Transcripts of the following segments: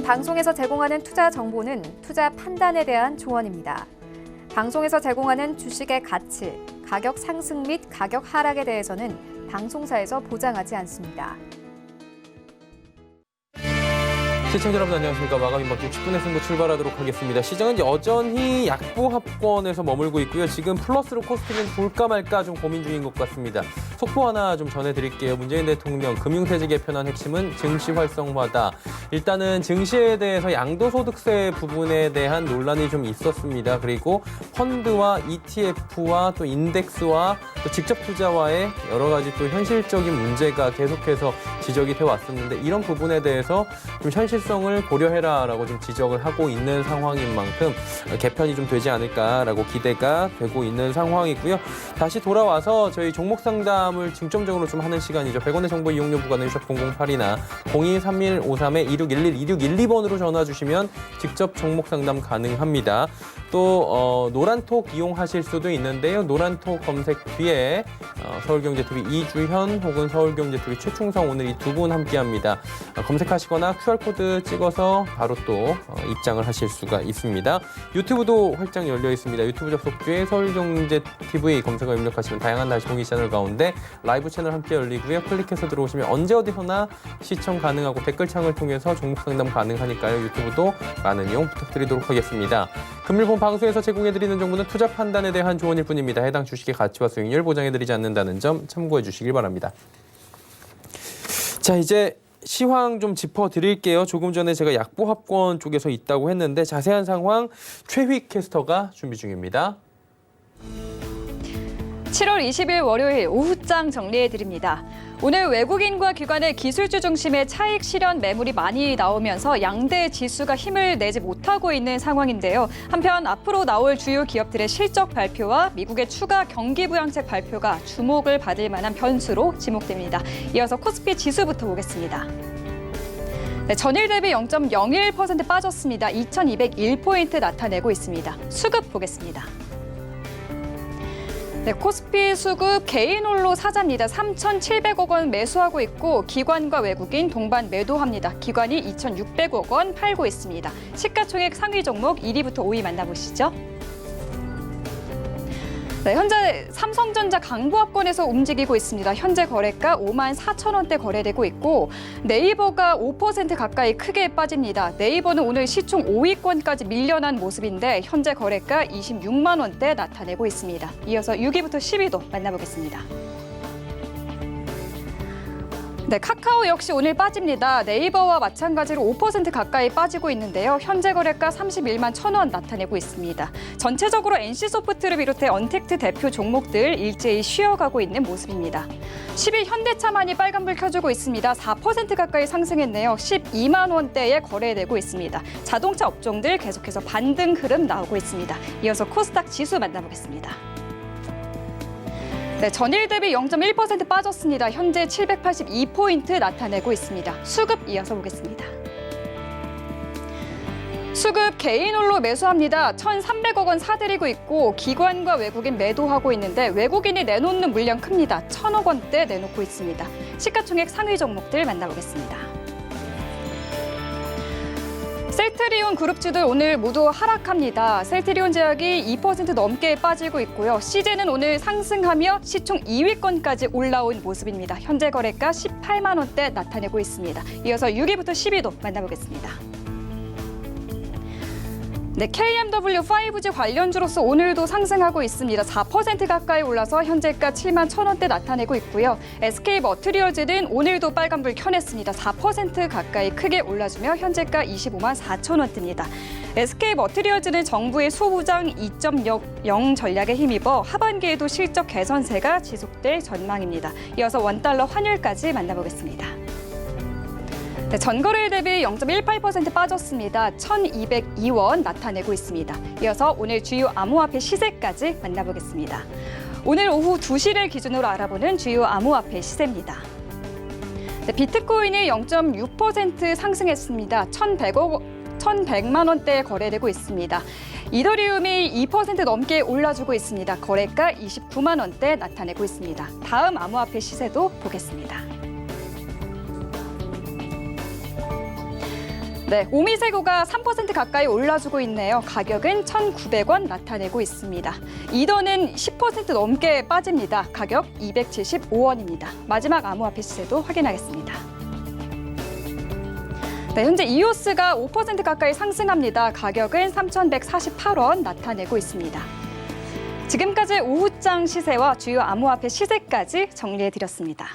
방송에서 제공하는 투자 정보는 투자 판단에 대한 조언입니다. 방송에서 제공하는 주식의 가치, 가격 상승 및 가격 하락에 대해서는 방송사에서 보장하지 않습니다. 시청자 여러분 안녕하십니까. 마감인박 60분의 승부 출발하도록 하겠습니다. 시장은 여전히 약보합권에서 머물고 있고요. 지금 플러스로 코스피는 볼까 말까 좀 고민 중인 것 같습니다. 속보 하나 좀 전해드릴게요. 문재인 대통령 금융세제 개편안 핵심은 증시 활성화다. 일단은 증시에 대해서 양도소득세 부분에 대한 논란이 좀 있었습니다. 그리고 펀드와 ETF와 또 인덱스와 또 직접 투자와의 여러 가지 또 현실적인 문제가 계속해서 지적이 되어 왔었는데 이런 부분에 대해서 좀 현실성을 고려해라라고 좀 지적을 하고 있는 상황인 만큼 개편이 좀 되지 않을까라고 기대가 되고 있는 상황이고요. 다시 돌아와서 저희 종목 상담을 중점적으로 좀 하는 시간이죠. 100원의 정보 이용료 부과는 샵 008이나 023153-2611, 2612번으로 전화 주시면 직접 종목 상담 가능합니다. 또 노란톡 이용하실 수도 있는데요. 노란톡 검색 뒤에 서울경제TV 이주현 혹은 서울경제TV 최충성 오늘 이 두 분 함께합니다. 검색하시거나 QR코드 찍어서 바로 또 입장을 하실 수가 있습니다. 유튜브도 활짝 열려 있습니다. 유튜브 접속 뒤에 서울경제TV 검색어 입력하시면 다양한 다시 공개 채널 가운데 라이브 채널 함께 열리고요. 클릭해서 들어오시면 언제 어디서나 시청 가능하고 댓글창을 통해서 종목 상담 가능하니까요. 유튜브도 많은 이용 부탁드리도록 하겠습니다. 금일본 방송에서 제공해드리는 정보는 투자 판단에 대한 조언일 뿐입니다. 해당 주식의 가치와 수익률 보장해드리지 않는다는 점 참고해 주시길 바랍니다. 자, 이제 시황 좀 짚어드릴게요. 조금 전에 제가 약보합권 쪽에서 있다고 했는데 자세한 상황 최휘 캐스터가 준비 중입니다. 7월 20일 월요일 오후장 정리해드립니다. 오늘 외국인과 기관의 기술주 중심의 차익 실현 매물이 많이 나오면서 양대 지수가 힘을 내지 못하고 있는 상황인데요. 한편 앞으로 나올 주요 기업들의 실적 발표와 미국의 추가 경기 부양책 발표가 주목을 받을 만한 변수로 지목됩니다. 이어서 코스피 지수부터 보겠습니다. 네, 전일 대비 0.01% 빠졌습니다. 2201포인트 나타내고 있습니다. 수급 보겠습니다. 네, 코스피 수급 개인 홀로 사자입니다. 3,700억 원 매수하고 있고 기관과 외국인 동반 매도합니다. 기관이 2,600억 원 팔고 있습니다. 시가총액 상위 종목 1위부터 5위 만나보시죠. 네, 현재 삼성전자 강보합권에서 움직이고 있습니다. 현재 거래가 54,000원대 거래되고 있고 네이버가 5% 가까이 크게 빠집니다. 네이버는 오늘 시총 5위권까지 밀려난 모습인데 현재 거래가 26만 원대 나타내고 있습니다. 이어서 6위부터 10위도 만나보겠습니다. 네, 카카오 역시 오늘 빠집니다. 네이버와 마찬가지로 5% 가까이 빠지고 있는데요. 현재 거래가 31만 1,000원 나타내고 있습니다. 전체적으로 NC소프트를 비롯해 언택트 대표 종목들 일제히 쉬어가고 있는 모습입니다. 10일 현대차만이 빨간불 켜주고 있습니다. 4% 가까이 상승했네요. 12만 원대에 거래되고 있습니다. 자동차 업종들 계속해서 반등 흐름 나오고 있습니다. 이어서 코스닥 지수 만나보겠습니다. 네, 전일 대비 0.1% 빠졌습니다. 현재 782포인트 나타내고 있습니다. 수급 이어서 보겠습니다. 수급 개인 홀로 매수합니다. 1,300억 원 사들이고 있고 기관과 외국인 매도하고 있는데 외국인이 내놓는 물량 큽니다. 1,000억 원대 내놓고 있습니다. 시가총액 상위 종목들 만나보겠습니다. 셀트리온 그룹주들 오늘 모두 하락합니다. 셀트리온 제약이 2% 넘게 빠지고 있고요. CJ는 오늘 상승하며 시총 2위권까지 올라온 모습입니다. 현재 거래가 18만 원대 나타내고 있습니다. 이어서 6위부터 10위도 만나보겠습니다. 네, KMW 5G 관련주로서 오늘도 상승하고 있습니다. 4% 가까이 올라서 현재가 7만 1,000원대 나타내고 있고요. SK 머트리얼즈는 오늘도 빨간불 켜냈습니다. 4% 가까이 크게 올라주며 현재가 25만 4,000원대입니다. SK 머트리얼즈는 정부의 소부장 2.0 전략에 힘입어 하반기에도 실적 개선세가 지속될 전망입니다. 이어서 원달러 환율까지 만나보겠습니다. 네, 전거래일 대비 0.18% 빠졌습니다. 1,202원 나타내고 있습니다. 이어서 오늘 주요 암호화폐 시세까지 만나보겠습니다. 오늘 오후 2시를 기준으로 알아보는 주요 암호화폐 시세입니다. 네, 비트코인이 0.6% 상승했습니다. 1,100만 원대에 거래되고 있습니다. 이더리움이 2% 넘게 올라주고 있습니다. 거래가 29만 원대 나타내고 있습니다. 다음 암호화폐 시세도 보겠습니다. 네, 오미세고가 3% 가까이 올라주고 있네요. 가격은 1,900원 나타내고 있습니다. 이더는 10% 넘게 빠집니다. 가격 275원입니다. 마지막 암호화폐 시세도 확인하겠습니다. 네, 현재 이오스가 5% 가까이 상승합니다. 가격은 3,148원 나타내고 있습니다. 지금까지 오후장 시세와 주요 암호화폐 시세까지 정리해드렸습니다.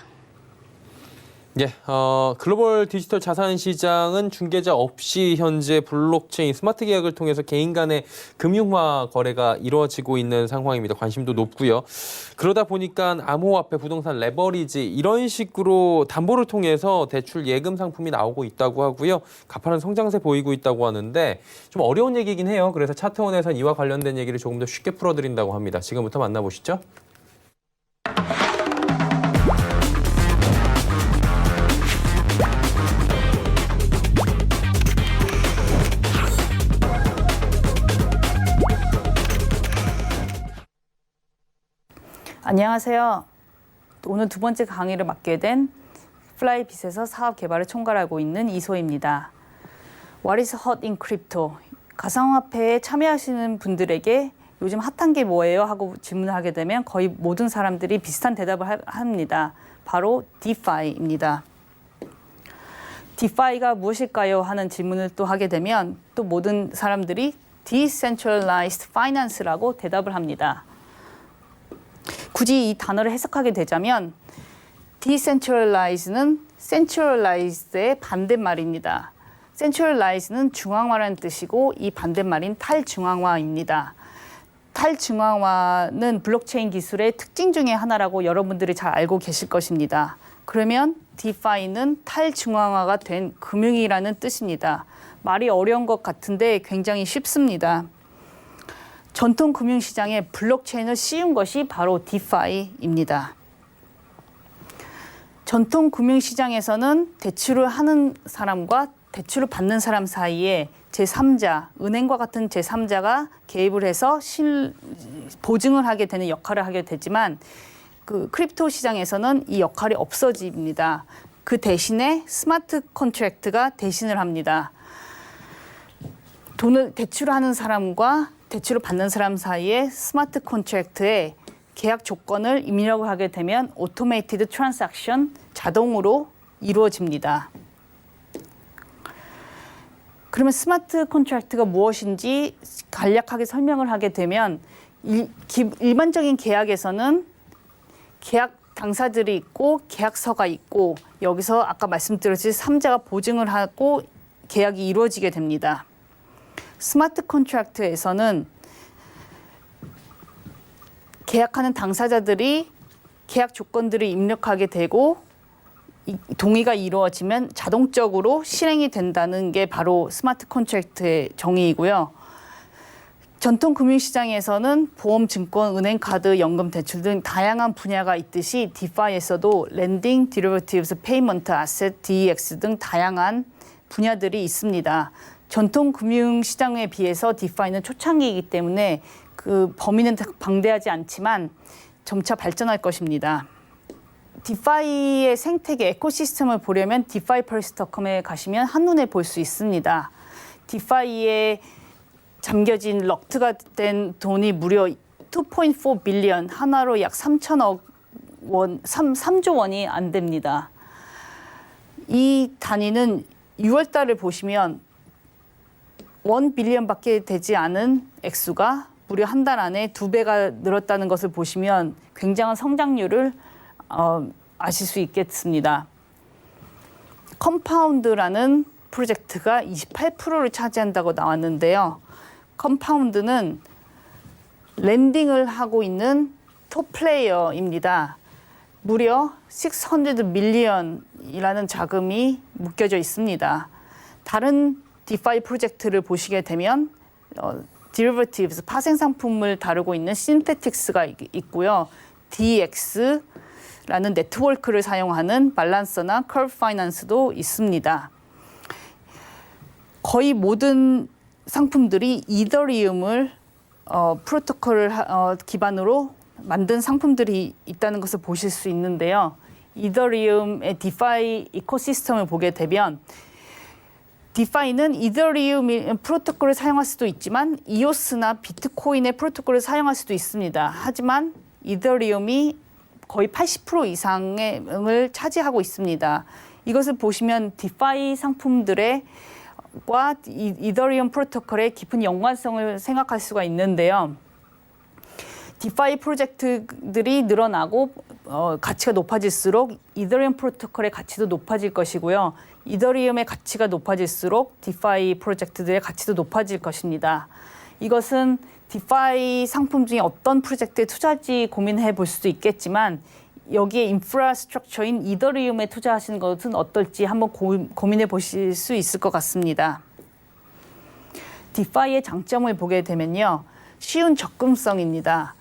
예, 글로벌 디지털 자산 시장은 중개자 없이 현재 블록체인 스마트 계약을 통해서 개인 간의 금융화 거래가 이루어지고 있는 상황입니다. 관심도 높고요. 그러다 보니까 암호화폐, 부동산, 레버리지 이런 식으로 담보를 통해서 대출 예금 상품이 나오고 있다고 하고요. 가파른 성장세 보이고 있다고 하는데 좀 어려운 얘기긴 해요. 그래서 차트원에서는 이와 관련된 얘기를 조금 더 쉽게 풀어드린다고 합니다. 지금부터 만나보시죠. 안녕하세요. 오늘 두 번째 강의를 맡게 된 플라이빗에서 사업 개발을 총괄하고 있는 이소입니다. What is hot in crypto? 가상화폐에 참여하시는 분들에게 요즘 핫한 게 뭐예요? 하고 질문을 하게 되면 거의 모든 사람들이 비슷한 대답을 합니다. 바로 DeFi입니다. DeFi가 무엇일까요? 하는 질문을 또 하게 되면 또 모든 사람들이 Decentralized Finance라고 대답을 합니다. 굳이 이 단어를 해석하게 되자면 Decentralize는 Centralized의 반대말입니다. Centralize는 중앙화라는 뜻이고 이 반대말인 탈중앙화입니다. 탈중앙화는 블록체인 기술의 특징 중에 하나라고 여러분들이 잘 알고 계실 것입니다. 그러면 DeFi는 탈중앙화가 된 금융이라는 뜻입니다. 말이 어려운 것 같은데 굉장히 쉽습니다. 전통 금융시장에 블록체인을 씌운 것이 바로 DeFi입니다. 전통 금융시장에서는 대출을 하는 사람과 대출을 받는 사람 사이에 제3자, 은행과 같은 제3자가 개입을 해서 보증을 하게 되는 역할을 하게 되지만 그 크립토 시장에서는 이 역할이 없어집니다. 그 대신에 스마트 컨트랙트가 대신을 합니다. 돈을 대출하는 사람과 대출을 받는 사람 사이에 스마트 컨트랙트에 계약 조건을 입력을 하게 되면 오토메이티드 트랜잭션 자동으로 이루어집니다. 그러면 스마트 컨트랙트가 무엇인지 간략하게 설명을 하게 되면 일반적인 계약에서는 계약 당사들이 있고 계약서가 있고 여기서 아까 말씀드렸듯이 3자가 보증을 하고 계약이 이루어지게 됩니다. 스마트 컨트랙트에서는 계약하는 당사자들이 계약 조건들을 입력하게 되고 동의가 이루어지면 자동적으로 실행이 된다는 게 바로 스마트 컨트랙트의 정의이고요. 전통 금융시장에서는 보험, 증권, 은행, 카드, 연금, 대출 등 다양한 분야가 있듯이 DeFi에서도 랜딩, Derivatives, Payment, Asset, DEX 등 다양한 분야들이 있습니다. 전통 금융시장에 비해서 DeFi는 초창기이기 때문에 그 범위는 방대하지 않지만 점차 발전할 것입니다. DeFi의 생태계 에코시스템을 보려면 DeFiPulse.com에 가시면 한눈에 볼 수 있습니다. DeFi에 잠겨진 럭트가 된 돈이 무려 2.4 빌리언, 하나로 약 3천억 원, 3조 원이 안 됩니다. 이 단위는 6월 달을 보시면 1 빌리언밖에 되지 않은 액수가 무려 한 달 안에 2배가 늘었다는 것을 보시면 굉장한 성장률을 아실 수 있겠습니다. 컴파운드라는 프로젝트가 28%를 차지한다고 나왔는데요. 컴파운드는 랜딩을 하고 있는 톱 플레이어입니다. 무려 600 밀리언이라는 자금이 묶여져 있습니다. 다른 디파이 프로젝트를 보시게 되면 Derivatives, 파생 상품을 다루고 있는 신테틱스가 있고요. DX라는 네트워크를 사용하는 발란서나 커브 파이낸스도 있습니다. 거의 모든 상품들이 이더리움을 프로토콜을 기반으로 만든 상품들이 있다는 것을 보실 수 있는데요. 이더리움의 디파이 이코시스템을 보게 되면 디파이는 이더리움 프로토콜을 사용할 수도 있지만 이오스나 비트코인의 프로토콜을 사용할 수도 있습니다. 하지만 이더리움이 거의 80% 이상을 차지하고 있습니다. 이것을 보시면 디파이 상품들과 이더리움 프로토콜의 깊은 연관성을 생각할 수가 있는데요. 디파이 프로젝트들이 늘어나고 가치가 높아질수록 이더리움 프로토콜의 가치도 높아질 것이고요. 이더리움의 가치가 높아질수록 디파이 프로젝트들의 가치도 높아질 것입니다. 이것은 디파이 상품 중에 어떤 프로젝트에 투자할지 고민해 볼 수도 있겠지만 여기에 인프라스트럭처인 이더리움에 투자하시는 것은 어떨지 한번 고민해 보실 수 있을 것 같습니다. 디파이의 장점을 보게 되면요. 쉬운 접근성입니다.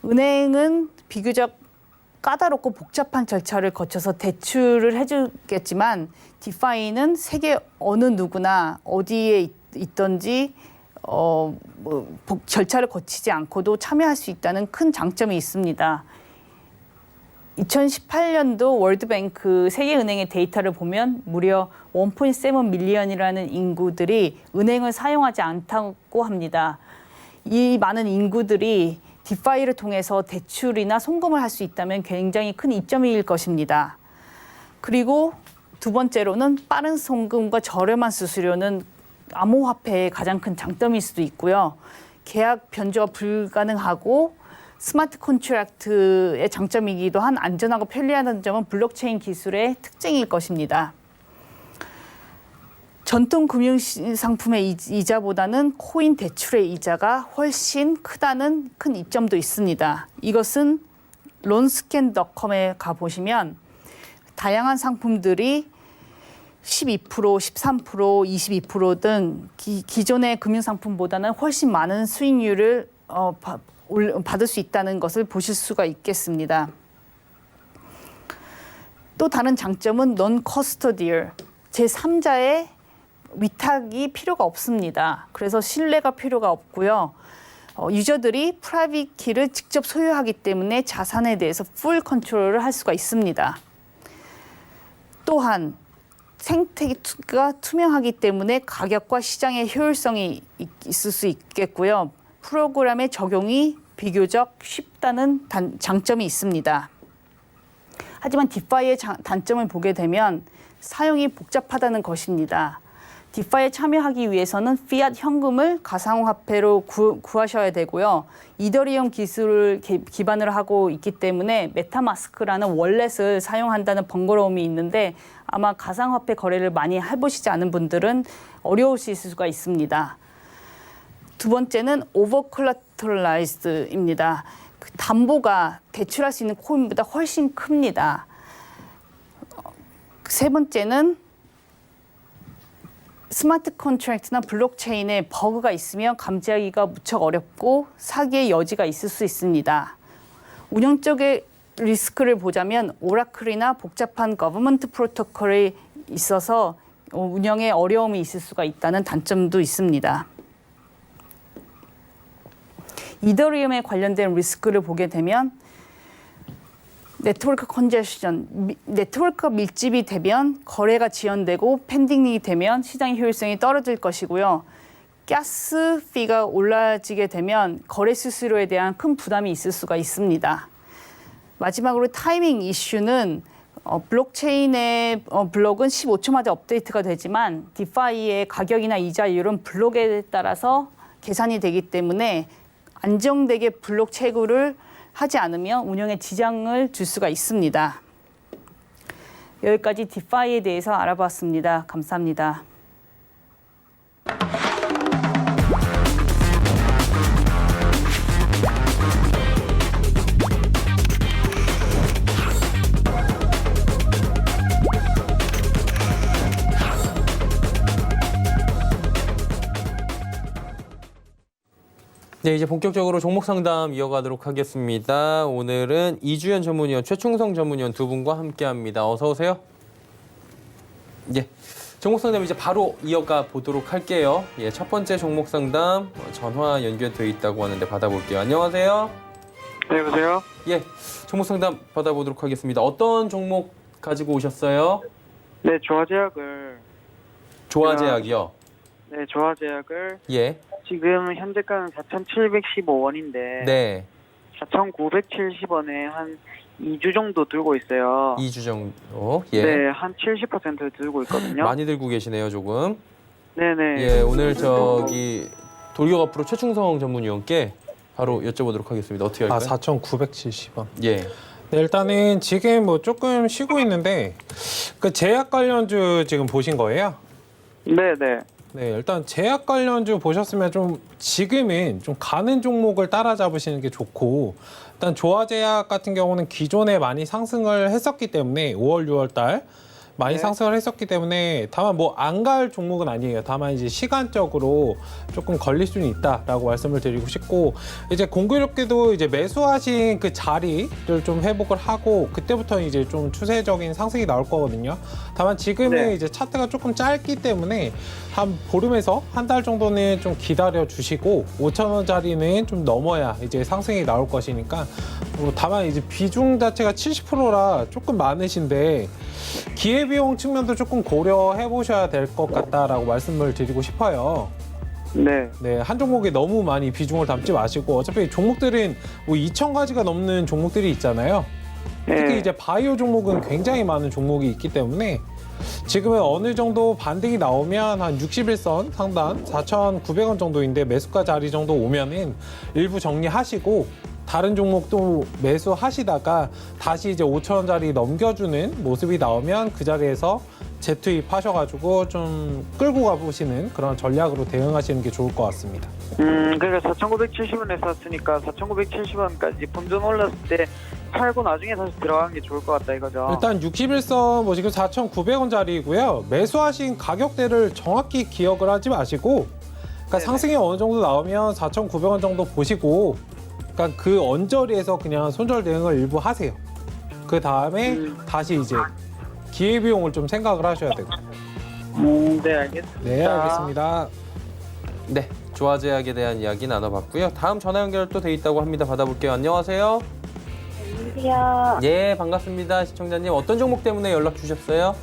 은행은 비교적 까다롭고 복잡한 절차를 거쳐서 대출을 해주겠지만 디파이는 세계 어느 누구나 어디에 있든지 절차를 거치지 않고도 참여할 수 있다는 큰 장점이 있습니다. 2018년도 월드뱅크 세계은행의 데이터를 보면 무려 1.7 밀리언이라는 인구들이 은행을 사용하지 않다고 합니다. 이 많은 인구들이 디파이를 통해서 대출이나 송금을 할 수 있다면 굉장히 큰 이점일 것입니다. 그리고 두 번째로는 빠른 송금과 저렴한 수수료는 암호화폐의 가장 큰 장점일 수도 있고요. 계약 변조가 불가능하고 스마트 컨트랙트의 장점이기도 한 안전하고 편리하다는 점은 블록체인 기술의 특징일 것입니다. 전통 금융 상품의 이자보다는 코인 대출의 이자가 훨씬 크다는 큰 이점도 있습니다. 이것은 론스캔.com에 가보시면 다양한 상품들이 12%, 13%, 22% 기존의 금융상품보다는 훨씬 많은 수익률을 받을 수 있다는 것을 보실 수가 있겠습니다. 또 다른 장점은 non-custodial, 제3자의 위탁이 필요가 없습니다. 그래서 신뢰가 필요가 없고요. 유저들이 프라이빗 키를 직접 소유하기 때문에 자산에 대해서 풀 컨트롤을 할 수가 있습니다. 또한 생태계가 투명하기 때문에 가격과 시장의 효율성이 있을 수 있겠고요. 프로그램의 적용이 비교적 쉽다는 장점이 있습니다. 하지만 디파이의 단점을 보게 되면 사용이 복잡하다는 것입니다. 디파이에 참여하기 위해서는 피앗 현금을 가상화폐로 구하셔야 되고요. 이더리움 기술을 기반으로 하고 있기 때문에 메타마스크라는 월렛을 사용한다는 번거로움이 있는데 아마 가상화폐 거래를 많이 해보시지 않은 분들은 어려우실 수가 있습니다. 두 번째는 오버콜라터럴라이즈드입니다. 담보가 대출할 수 있는 코인보다 훨씬 큽니다. 세 번째는 스마트 컨트랙트나 블록체인에 버그가 있으면 감지하기가 무척 어렵고 사기의 여지가 있을 수 있습니다. 운영적의 리스크를 보자면 오라클이나 복잡한 거버먼트 프로토콜이 있어서 운영에 어려움이 있을 수가 있다는 단점도 있습니다. 이더리움에 관련된 리스크를 보게 되면 네트워크 컨제션, 네트워크가 밀집이 되면 거래가 지연되고 팬딩이 되면 시장의 효율성이 떨어질 것이고요. 가스 피가 올라지게 되면 거래 수수료에 대한 큰 부담이 있을 수가 있습니다. 마지막으로 타이밍 이슈는 블록체인의 블록은 15초마다 업데이트가 되지만 디파이의 가격이나 이자율은 블록에 따라서 계산이 되기 때문에 안정되게 블록 채굴을 하지 않으면 운영에 지장을 줄 수가 있습니다. 여기까지 디파이에 대해서 알아봤습니다. 감사합니다. 네, 이제 본격적으로 종목 상담 이어가도록 하겠습니다. 오늘은 이주연 전문위원, 최충성 전문위원 두 분과 함께합니다. 어서 오세요. 예, 종목 상담 이제 바로 이어가 보도록 할게요. 예, 첫 번째 종목 상담 전화 연결되어 있다고 하는데 받아볼게요. 안녕하세요. 네, 여보세요? 예, 종목 상담 받아보도록 하겠습니다. 어떤 종목 가지고 오셨어요? 네, 조화제약을 조화제약이요. 네, 조화제약을 예. 지금 현재가는 4,715원인데 네. 4,970원에 한 2주 정도 들고 있어요. 2주 정도. 예. 네, 한 70% 들고 있거든요. 많이 들고 계시네요, 조금. 네네. 예, 오늘 저기 돌격 앞으로 최충성 전문위원께 바로 여쭤보도록 하겠습니다. 어떻게 아, 할까요? 4,970원. 예. 네, 일단은 지금 뭐 조금 쉬고 있는데 그 제약 관련주 지금 보신 거예요? 네네. 네, 일단 제약 관련주 보셨으면 좀 지금은 좀 가는 종목을 따라잡으시는 게 좋고, 일단 조화제약 같은 경우는 기존에 많이 상승을 했었기 때문에 5월, 6월 달 많이 네. 상승을 했었기 때문에 다만 뭐 안 갈 종목은 아니에요. 다만 이제 시간적으로 조금 걸릴 수는 있다라고 말씀을 드리고 싶고, 이제 공교롭게도 이제 매수하신 그 자리를 좀 회복을 하고 그때부터 이제 좀 추세적인 상승이 나올 거거든요. 다만 지금은 네. 이제 차트가 조금 짧기 때문에 한 보름에서 한 달 정도는 좀 기다려 주시고 5,000원짜리는 좀 넘어야 이제 상승이 나올 것이니까, 다만 이제 비중 자체가 70%라 조금 많으신데 기회비용 측면도 조금 고려해 보셔야 될 것 같다라고 말씀을 드리고 싶어요. 네. 네, 한 종목에 너무 많이 비중을 담지 마시고, 어차피 종목들은 뭐 2,000가지가 넘는 종목들이 있잖아요. 특히 네. 이제 바이오 종목은 굉장히 많은 종목이 있기 때문에 지금은 어느 정도 반등이 나오면 한 60일선 상단 4,900원 정도인데 매수가 자리 정도 오면은 일부 정리하시고 다른 종목도 매수하시다가 다시 이제 5,000원짜리 넘겨주는 모습이 나오면 그 자리에서 재투입하셔가지고 좀 끌고 가보시는 그런 전략으로 대응하시는 게 좋을 것 같습니다. 그러니까 4,970원에 샀으니까 4,970원까지 본전 올랐을 때 팔고 나중에 다시 들어가는 게 좋을 것 같다 이거죠. 일단 61선 뭐 지금 4,900원짜리고요. 매수하신 가격대를 정확히 기억을 하지 마시고, 그러니까 네네. 상승이 어느 정도 나오면 4,900원 정도 보시고, 그러니까 그 언저리에서 그냥 손절 대응을 일부 하세요. 그 다음에 다시 이제 기회비용을 좀 생각을 하셔야 되고. 네, 알겠습니다. 네, 알겠습니다. 네. 조화제약에 대한 이야기 나눠봤고요. 다음 전화 연결 또 돼 있다고 합니다. 받아볼게요. 안녕하세요. 안녕하세요. 예, 반갑습니다. 시청자님. 어떤 종목 때문에 연락 주셨어요?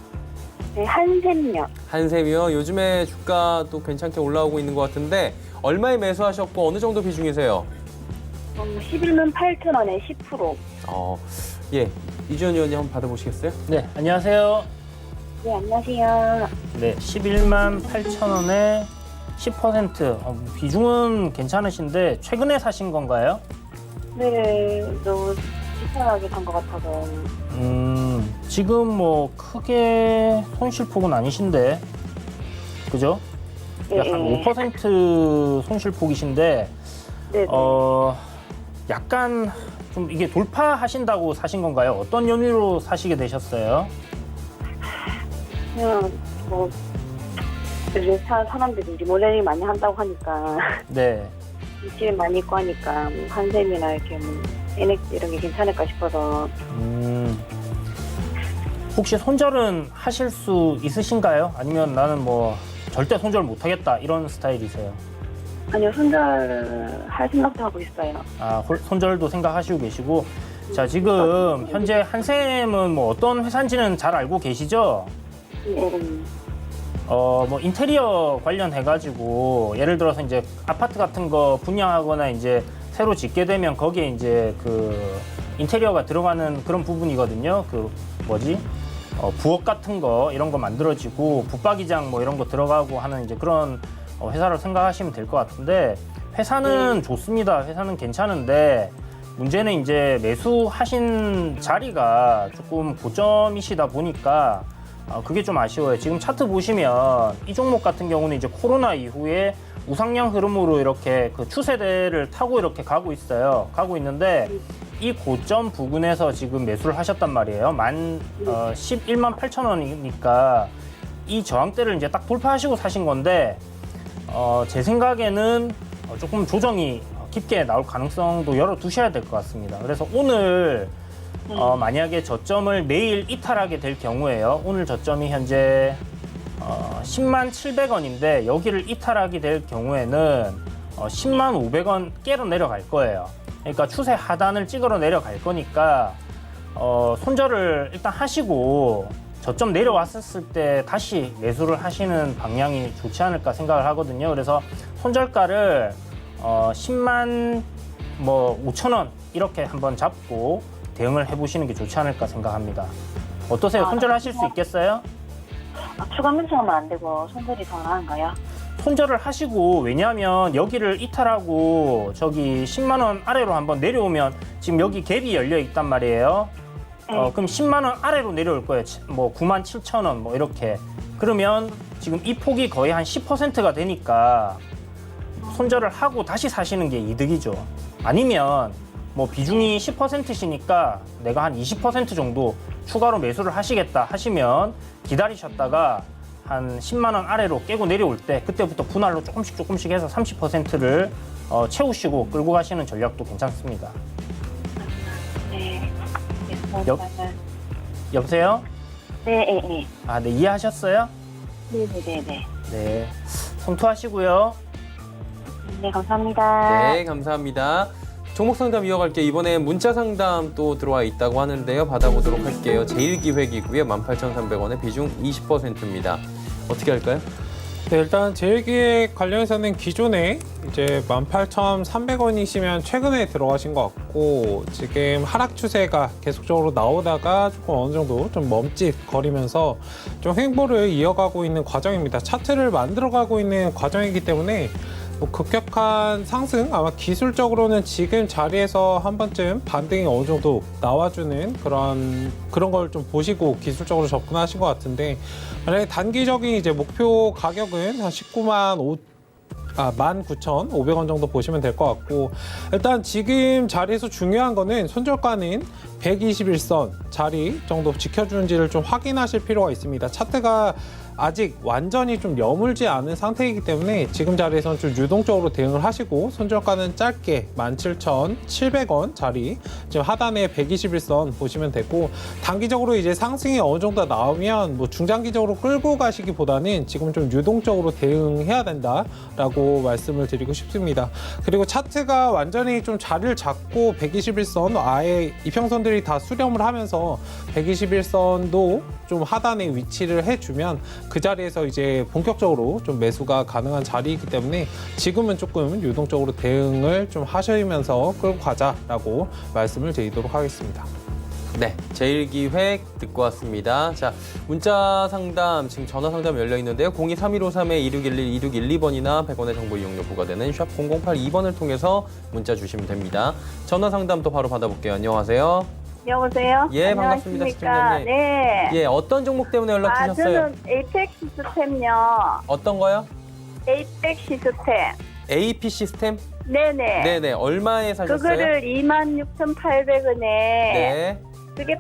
네, 한샘요. 한샘이요. 요즘에 주가 또 괜찮게 올라오고 있는 것 같은데 얼마에 매수하셨고 어느 정도 비중이세요? 11만 8천 원에 10%. 예. 이주연 의원님 한번 받아보시겠어요? 네, 안녕하세요. 네, 안녕하세요. 네, 11만 8천 원에 10%. 비중은 괜찮으신데 최근에 사신 건가요? 네, 너무 비싸게 산 것 같아서. 지금 뭐 크게 손실폭은 아니신데, 그죠? 네, 약간 5% 손실폭이신데, 네, 약간 좀 이게 돌파하신다고 사신 건가요? 어떤 연유로 사시게 되셨어요? 그냥 뭐 요즘 사람들이 이제 모델링 많이 한다고 하니까 네. 입질 많이 있고 하니까 뭐 한샘이나 이렇게 뭐 NX 이런 게 괜찮을까 싶어서. 혹시 손절은 하실 수 있으신가요? 아니면 나는 뭐 절대 손절 못하겠다 이런 스타일이세요? 아니요, 손절할 생각도 하고 있어요. 아, 손절도 생각하시고 계시고. 자, 지금 현재 한샘은 뭐 어떤 회사인지는 잘 알고 계시죠? 네, 뭐 인테리어 관련해가지고 예를 들어서 이제 아파트 같은 거 분양하거나 이제 새로 짓게 되면 거기에 이제 그 인테리어가 들어가는 그런 부분이거든요. 그 뭐지? 부엌 같은 거 이런 거 만들어지고 붙박이장 뭐 이런 거 들어가고 하는 이제 그런 회사를 생각하시면 될 것 같은데, 회사는 좋습니다. 회사는 괜찮은데 문제는 이제 매수하신 자리가 조금 고점이시다 보니까 그게 좀 아쉬워요. 지금 차트 보시면 이 종목 같은 경우는 이제 코로나 이후에 우상향 흐름으로 이렇게 그 추세대를 타고 이렇게 가고 있어요. 가고 있는데 이 고점 부근에서 지금 매수를 하셨단 말이에요. 11만 8천 원이니까 이 저항대를 이제 딱 돌파하시고 사신 건데, 제 생각에는 조금 조정이 깊게 나올 가능성도 열어두셔야 될 것 같습니다. 그래서 오늘 만약에 저점을 내일 이탈하게 될 경우에요. 오늘 저점이 현재 10만 700원인데 여기를 이탈하게 될 경우에는 10만 500원 깨러 내려갈 거예요. 그러니까 추세 하단을 찍으러 내려갈 거니까 손절을 일단 하시고 저점 내려왔을 때 다시 매수를 하시는 방향이 좋지 않을까 생각을 하거든요. 그래서 손절가를 10만 5천 원 이렇게 한번 잡고 대응을 해보시는 게 좋지 않을까 생각합니다. 어떠세요? 손절하실 수 있겠어요? 추가 매수하면 안 되고 손절이 더 나은가요? 손절을 하시고, 왜냐하면 여기를 이탈하고 저기 10만 원 아래로 한번 내려오면 지금 여기 갭이 열려 있단 말이에요. 그럼 10만 원 아래로 내려올 거예요. 9만 7천 원 이렇게. 그러면 지금 이 폭이 거의 한 10%가 되니까 손절을 하고 다시 사시는 게 이득이죠. 아니면 비중이 10%시니까 내가 한 20% 정도 추가로 매수를 하시겠다 하시면 기다리셨다가 한 10만 원 아래로 깨고 내려올 때 그때부터 분할로 조금씩 해서 30%를 채우시고 끌고 가시는 전략도 괜찮습니다. 네. 여보세요? 네. 아, 네, 이해하셨어요? 네네네네. 네. 손투하시고요. 네, 감사합니다. 네, 감사합니다. 종목 상담 이어갈게요. 이번에 문자 상담 또 들어와 있다고 하는데요. 받아보도록 할게요. 제일기획이고요. 18,300원에 비중 20%입니다. 어떻게 할까요? 네, 일단 제일기획 관련해서는 기존에 이제 18,300원이시면 최근에 들어가신 것 같고, 지금 하락 추세가 계속적으로 나오다가 조금 어느 정도 좀 멈칫거리면서 좀 횡보를 이어가고 있는 과정입니다. 차트를 만들어가고 있는 과정이기 때문에 급격한 상승, 아마 기술적으로는 지금 자리에서 한 번쯤 반등이 어느 정도 나와주는 그런 걸 좀 보시고 기술적으로 접근하신 것 같은데, 만약에 단기적인 이제 목표 가격은 한 19,500원 정도 보시면 될 것 같고, 일단 지금 자리에서 중요한 거는 손절가는 121선 자리 정도 지켜주는지를 좀 확인하실 필요가 있습니다. 차트가 아직 완전히 좀 여물지 않은 상태이기 때문에 지금 자리에서는 좀 유동적으로 대응을 하시고, 손절가는 짧게 17,700원 자리, 지금 하단에 121선 보시면 되고, 단기적으로 이제 상승이 어느 정도 나오면 중장기적으로 끌고 가시기보다는 지금 좀 유동적으로 대응해야 된다라고 말씀을 드리고 싶습니다. 그리고 차트가 완전히 좀 자리를 잡고 121선 아예 이평선들이 다 수렴을 하면서 121선도 좀 하단에 위치를 해주면 그 자리에서 이제 본격적으로 좀 매수가 가능한 자리이기 때문에 지금은 조금 유동적으로 대응을 좀 하시면서 끌고 가자라고 말씀을 드리도록 하겠습니다. 네, 제일기획 듣고 왔습니다. 자, 문자 상담, 지금 전화 상담 열려 있는데요. 023153-2611, 2612번이나 100원의 정보 이용료 부과되는 샵 0082번을 통해서 문자 주시면 됩니다. 전화 상담도 바로 받아볼게요. 안녕하세요. 여보세요? 예, 반갑습니다, 시청자님. 네. 예, 어떤 종목 때문에 연락 주셨어요? 저는 에이펙 시스템요. 어떤 거요? 에이펙 시스템. AP 시스템? 네네. 네네, 얼마에 사셨어요? 그거를 26,800원에 네, 그게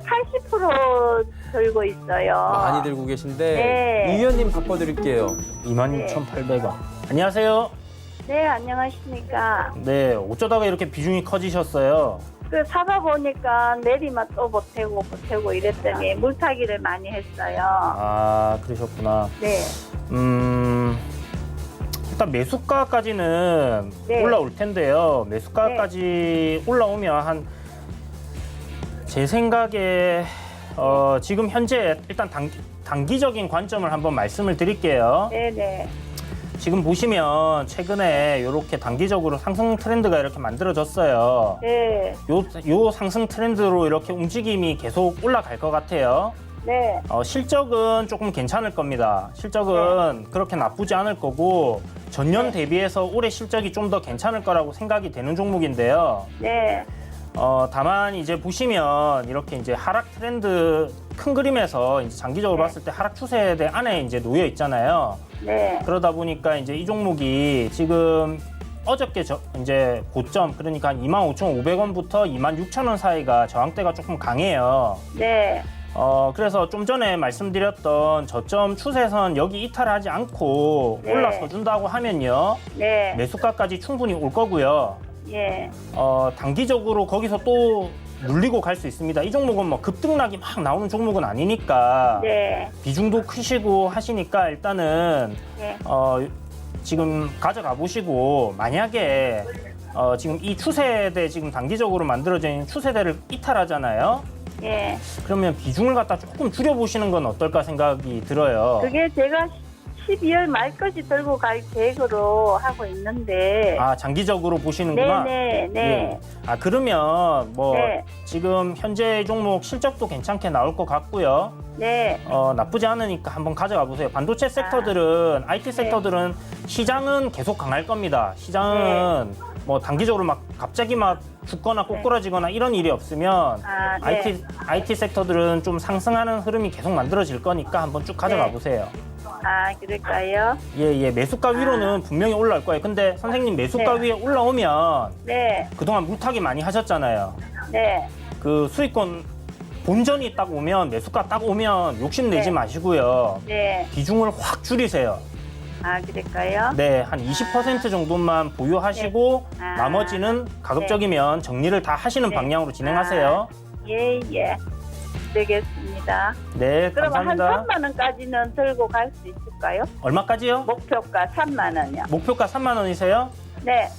80% 들고 있어요. 많이 들고 계신데 네. 이 위원님 바꿔드릴게요. 26,800원. 안녕하세요. 네, 안녕하십니까. 네, 어쩌다가 이렇게 비중이 커지셨어요? 사다 보니까 내리만 또 보태고 이랬더니 물타기를 많이 했어요. 아, 그러셨구나. 네. 일단 매수가까지는 네. 올라올 텐데요. 매수가까지 올라오면 제 생각에 지금 현재 일단 단기적인 관점을 한번 말씀을 드릴게요. 네네. 지금 보시면 최근에 이렇게 단기적으로 상승 트렌드가 이렇게 만들어졌어요. 네. 요 상승 트렌드로 이렇게 움직임이 계속 올라갈 것 같아요. 네. 실적은 조금 괜찮을 겁니다. 실적은 그렇게 나쁘지 않을 거고, 전년 대비해서 올해 실적이 좀 더 괜찮을 거라고 생각이 되는 종목인데요. 네. 다만 이제 보시면 이렇게 이제 하락 트렌드 큰 그림에서 이제 장기적으로 봤을 때 하락 추세대 안에 이제 놓여 있잖아요. 네. 그러다 보니까 이제 이 종목이 지금 어저께 이제 고점, 그러니까 한 25,500원부터 26,000원 사이가 저항대가 조금 강해요. 네. 그래서 좀 전에 말씀드렸던 저점 추세선 여기 이탈하지 않고 네. 올라서 준다고 하면요. 네. 매수가까지 충분히 올 거고요. 예. 단기적으로 거기서 또 눌리고 갈 수 있습니다. 이 종목은 뭐 급등락이 막 나오는 종목은 아니니까 네. 비중도 크시고 하시니까 일단은 네. 지금 가져가 보시고, 만약에 지금 이 추세대 지금 단기적으로 만들어진 추세대를 이탈하잖아요. 예. 그러면 비중을 갖다 조금 줄여보시는 건 어떨까 생각이 들어요. 그게 제가 12월 말까지 들고 갈 계획으로 하고 있는데. 아, 장기적으로 보시는구나. 네네, 네. 예. 아, 그러면 뭐 네. 지금 현재 종목 실적도 괜찮게 나올 것 같고요. 네. 나쁘지 않으니까 한번 가져가 보세요. 반도체 섹터들은, IT 섹터들은 시장은 계속 강할 겁니다. 시장은 뭐 단기적으로 막 갑자기 막 죽거나 꼬꾸라지거나 이런 일이 없으면 아, 네. IT 섹터들은 좀 상승하는 흐름이 계속 만들어질 거니까 한번 쭉 가져가 네. 보세요. 아, 그럴까요? 예, 매수가 위로는 분명히 올라올 거예요. 근데 선생님 매수가 네. 위에 올라오면 네. 그동안 물타기 많이 하셨잖아요. 네. 그 수익권 본전이 딱 오면 매수가 딱 오면 욕심내지 네. 마시고요. 네. 비중을 확 줄이세요. 아, 그럴까요? 네, 한 20% 정도만 보유하시고 네. 아. 나머지는 가급적이면 정리를 다 하시는 네. 방향으로 진행하세요. 예, 예. 되겠습니다. 네, 그러면 한 감사합니다. 3만 원까지는 들고 갈 수 있을까요? 얼마까지요? 목표가 3만 원이요. 목표가 3만 원이세요? 네.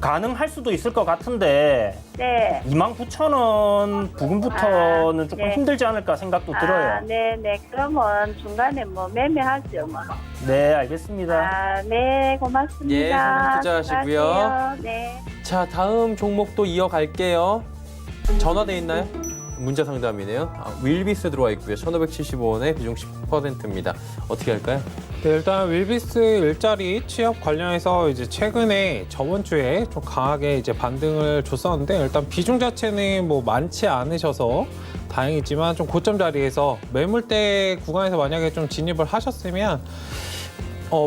가능할 수도 있을 것 같은데 네. 29,000원 부근부터는 조금 네. 힘들지 않을까 생각도 들어요. 아, 네, 네. 그러면 중간에 뭐 매매하죠, 뭐. 네, 알겠습니다. 아, 네, 고맙습니다. 예, 상품 투자하시고요. 수고하세요. 네. 자, 다음 종목도 이어갈게요. 전화돼 있나요? 문자 상담이네요. 윌비스 들어와 있고요. 1,575원에 비중 10%입니다. 어떻게 할까요? 네, 일단 윌비스 일자리 취업 관련해서 이제 최근에 저번 주에 좀 강하게 이제 반등을 줬었는데 일단 비중 자체는 뭐 많지 않으셔서 다행이지만 좀 고점 자리에서 매물대 구간에서 만약에 좀 진입을 하셨으면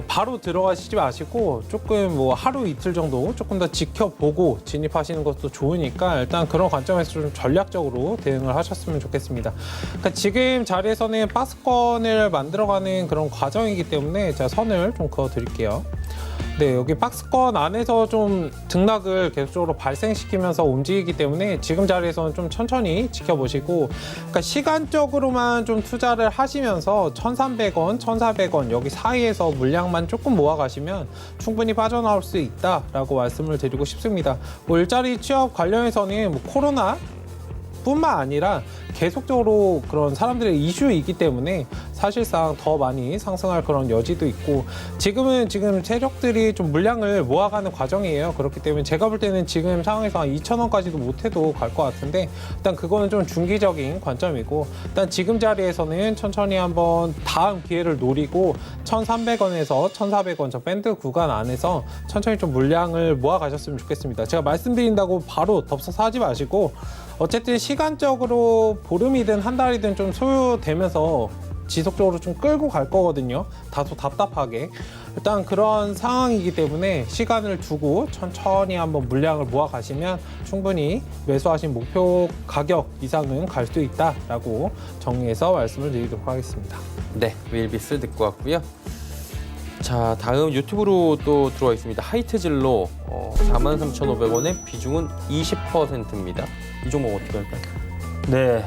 바로 들어가시지 마시고 조금 뭐 하루 이틀 정도 조금 더 지켜보고 진입하시는 것도 좋으니까 일단 그런 관점에서 좀 전략적으로 대응을 하셨으면 좋겠습니다. 그러니까 지금 자리에서는 박스권을 만들어가는 그런 과정이기 때문에 제가 선을 좀 그어드릴게요. 네, 여기 박스권 안에서 좀 등락을 계속적으로 발생시키면서 움직이기 때문에 지금 자리에서는 좀 천천히 지켜보시고, 그러니까 시간적으로만 좀 투자를 하시면서 1,300원, 1,400원 여기 사이에서 물량만 조금 모아가시면 충분히 빠져나올 수 있다라고 말씀을 드리고 싶습니다. 뭐 일자리 취업 관련해서는 뭐 코로나 뿐만 아니라 계속적으로 그런 사람들의 이슈이기 때문에 사실상 더 많이 상승할 그런 여지도 있고 지금 세력들이 좀 물량을 모아가는 과정이에요. 그렇기 때문에 제가 볼 때는 지금 상황에서 한 2,000원까지도 못해도 갈 것 같은데 일단 그거는 좀 중기적인 관점이고 일단 지금 자리에서는 천천히 한번 다음 기회를 노리고 1,300원에서 1,400원 저 밴드 구간 안에서 천천히 좀 물량을 모아가셨으면 좋겠습니다. 제가 말씀드린다고 바로 덥석 하지 마시고 어쨌든 시간적으로 보름이든 한 달이든 좀 소요되면서 지속적으로 좀 끌고 갈 거거든요. 다소 답답하게. 일단 그런 상황이기 때문에 시간을 두고 천천히 한번 물량을 모아 가시면 충분히 매수하신 목표 가격 이상은 갈 수 있다라고 정리해서 말씀을 드리도록 하겠습니다. 네, 윌비스 듣고 왔고요. 자, 다음 유튜브로 또 들어와 있습니다. 하이트진로 43,500원에 비중은 20%입니다. 이 종목 어떻게 할까요? 네,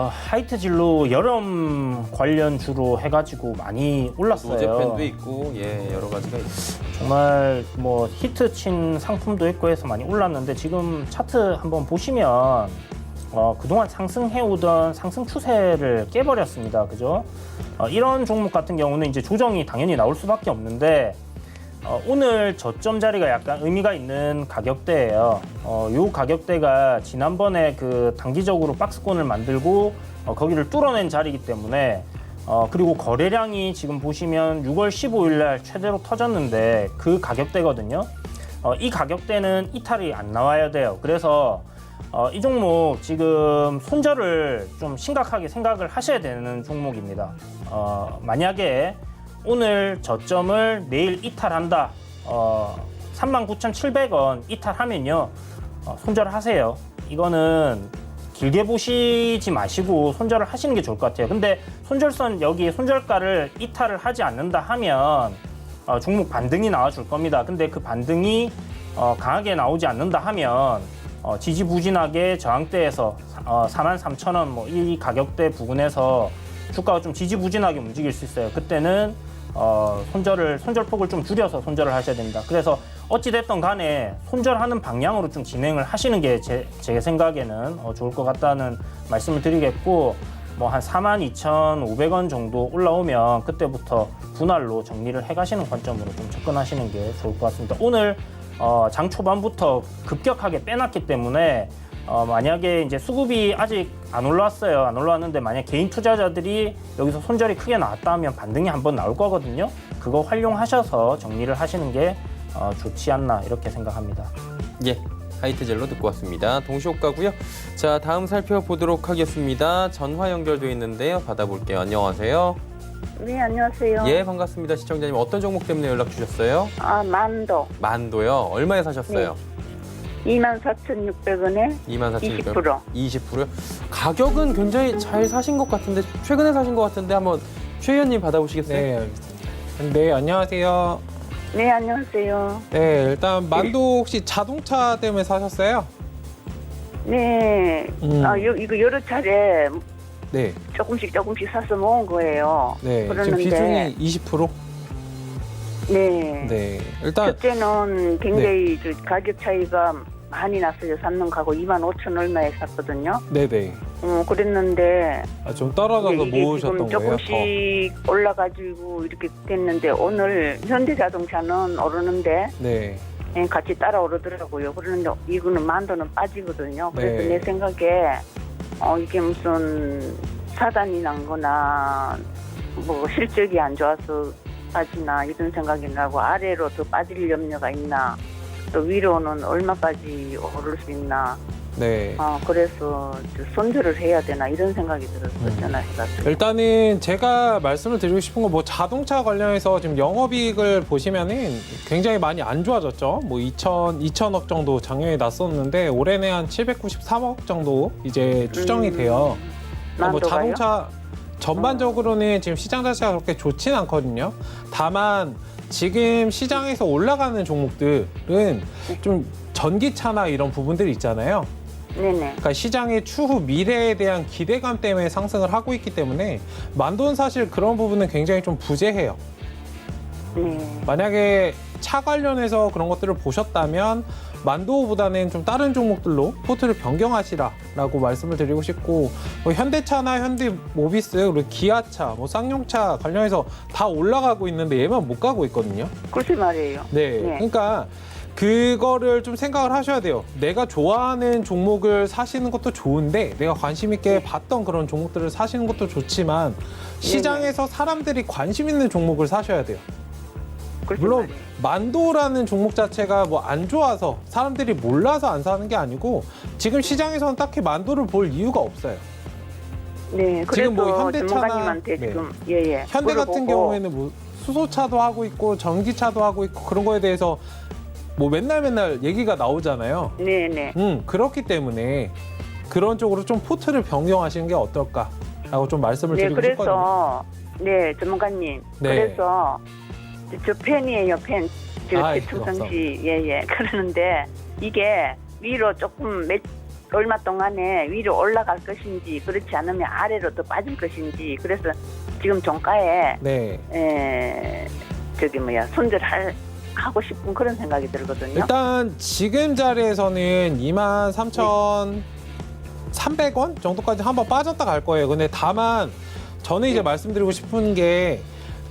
하이트 진로 여름 관련주로 해가지고 많이 올랐어요. 노제팬도 있고, 여러 가지가 있습니다. 정말 뭐 히트 친 상품도 있고 해서 많이 올랐는데 지금 차트 한번 보시면 그동안 상승해오던 상승 추세를 깨버렸습니다. 그죠? 이런 종목 같은 경우는 이제 조정이 당연히 나올 수밖에 없는데 오늘 저점 자리가 약간 의미가 있는 가격대예요. 요 가격대가 지난번에 그 단기적으로 박스권을 만들고 거기를 뚫어낸 자리이기 때문에 그리고 거래량이 지금 보시면 6월 15일 날 최대로 터졌는데 그 가격대거든요. 이 가격대는 이탈이 안 나와야 돼요. 그래서 이 종목 지금 손절을 좀 심각하게 생각을 하셔야 되는 종목입니다. 만약에 오늘 저점을 내일 이탈한다. 39,700원 이탈하면요. 손절하세요. 이거는 길게 보시지 마시고 손절을 하시는 게 좋을 것 같아요. 근데 손절선 여기 손절가를 이탈을 하지 않는다 하면 종목 반등이 나와줄 겁니다. 근데 그 반등이 강하게 나오지 않는다 하면 지지부진하게 저항대에서 43,000원 뭐 이 가격대 부근에서 주가가 좀 지지부진하게 움직일 수 있어요. 그때는 손절폭을 좀 줄여서 손절을 하셔야 됩니다. 그래서 어찌됐든 간에 손절하는 방향으로 좀 진행을 하시는 게 제 생각에는 좋을 것 같다는 말씀을 드리겠고, 뭐 한 42,500원 정도 올라오면 그때부터 분할로 정리를 해가시는 관점으로 좀 접근하시는 게 좋을 것 같습니다. 오늘 장 초반부터 급격하게 빼놨기 때문에 만약에 이제 수급이 아직 안 올라왔어요. 안 올라왔는데 만약 개인 투자자들이 여기서 손절이 크게 나왔다 하면 반등이 한번 나올 거거든요. 그거 활용하셔서 정리를 하시는 게 좋지 않나 이렇게 생각합니다. 예, 하이트젤로 듣고 왔습니다. 동시효과고요. 자, 다음 살펴보도록 하겠습니다. 전화 연결돼 있는데요. 받아볼게요. 안녕하세요. 네, 안녕하세요. 예, 반갑습니다. 시청자님 어떤 종목 때문에 연락 주셨어요? 만도 만도요. 얼마에 사셨어요? 24,600원에 24,600원. 20%요? 가격은 굉장히 잘 사신 것 같은데 최근에 사신 것 같은데 한번 최 의원님 받아보시겠어요? 네, 알겠습니다. 네, 안녕하세요. 네, 안녕하세요. 네, 일단 만도 혹시 자동차 때문에 사셨어요? 네. 이거 여러 차례 네, 조금씩 사서 모은 거예요. 네. 지금 그러는데 비중이 20%? 네. 네, 일단 그때는 굉장히 그 가격 차이가 많이 났어요. 샀는 거하고 25,000 얼마에 샀거든요. 네네. 그랬는데 좀 떨어져서 이게 모으셨던 지금 거예요? 조금씩 올라가지고 이렇게 됐는데 오늘 현대자동차는 오르는데 네. 같이 따라 오르더라고요. 그런데 이거는 만도는 빠지거든요. 그래서 네. 내 생각에 이게 무슨 사단이 난 거나 뭐 실적이 안 좋아서 빠지나 이런 생각이 나고 아래로 더 빠질 염려가 있나 또 위로는 얼마까지 오를 수 있나 네. 그래서 손절을 해야 되나 이런 생각이 들어서 전화해봤어요. 일단은 제가 말씀을 드리고 싶은 건 뭐 자동차 관련해서 지금 영업이익을 보시면은 굉장히 많이 안 좋아졌죠. 뭐 2천억 정도 작년에 났었는데 올해는 한 793억 정도 이제 추정이 돼요. 그러니까 뭐 만도가요? 자동차 전반적으로는 지금 시장 자체가 그렇게 좋진 않거든요. 다만 지금 시장에서 올라가는 종목들은 좀 전기차나 이런 부분들이 있잖아요. 네네. 그러니까 시장의 추후 미래에 대한 기대감 때문에 상승을 하고 있기 때문에 만도는 사실 그런 부분은 굉장히 좀 부재해요. 네. 만약에 차 관련해서 그런 것들을 보셨다면 만도보다는 좀 다른 종목들로 포트를 변경하시라라고 말씀을 드리고 싶고, 뭐 현대차나 현대모비스 그리고 기아차, 뭐 쌍용차 관련해서 다 올라가고 있는데 얘만 못 가고 있거든요. 글쎄 말이에요. 네. 그러니까 그거를 좀 생각을 하셔야 돼요. 내가 좋아하는 종목을 사시는 것도 좋은데 내가 관심 있게 봤던 그런 종목들을 사시는 것도 좋지만 시장에서 사람들이 관심 있는 종목을 사셔야 돼요. 물론 만도라는 종목 자체가 뭐 안 좋아서 사람들이 몰라서 안 사는 게 아니고 지금 시장에서는 딱히 만도를 볼 이유가 없어요. 네, 그래서 지금 뭐 현대차나- 전문가님한테 네. 지금 현대 같은 물어보고 경우에는 뭐 수소차도 하고 있고 전기차도 하고 있고 그런 거에 대해서 뭐 맨날 얘기가 나오잖아요. 네네. 그렇기 때문에 그런 쪽으로 좀 포트를 변경하시는 게 어떨까라고 좀 말씀을 네, 드리고 싶거든요. 그래서 네 전문가님. 네. 그래서 저 팬이에요, 팬. 아이, 최충성 씨, 그러는데 이게 위로 조금 얼마 동안에 위로 올라갈 것인지 그렇지 않으면 아래로 더 빠질 것인지 그래서 지금 종가에 네. 하고 싶은 그런 생각이 들거든요. 일단 지금 자리에서는 23,300원 정도까지 한번 빠졌다 갈 거예요. 근데 다만 저는 이제 말씀드리고 싶은 게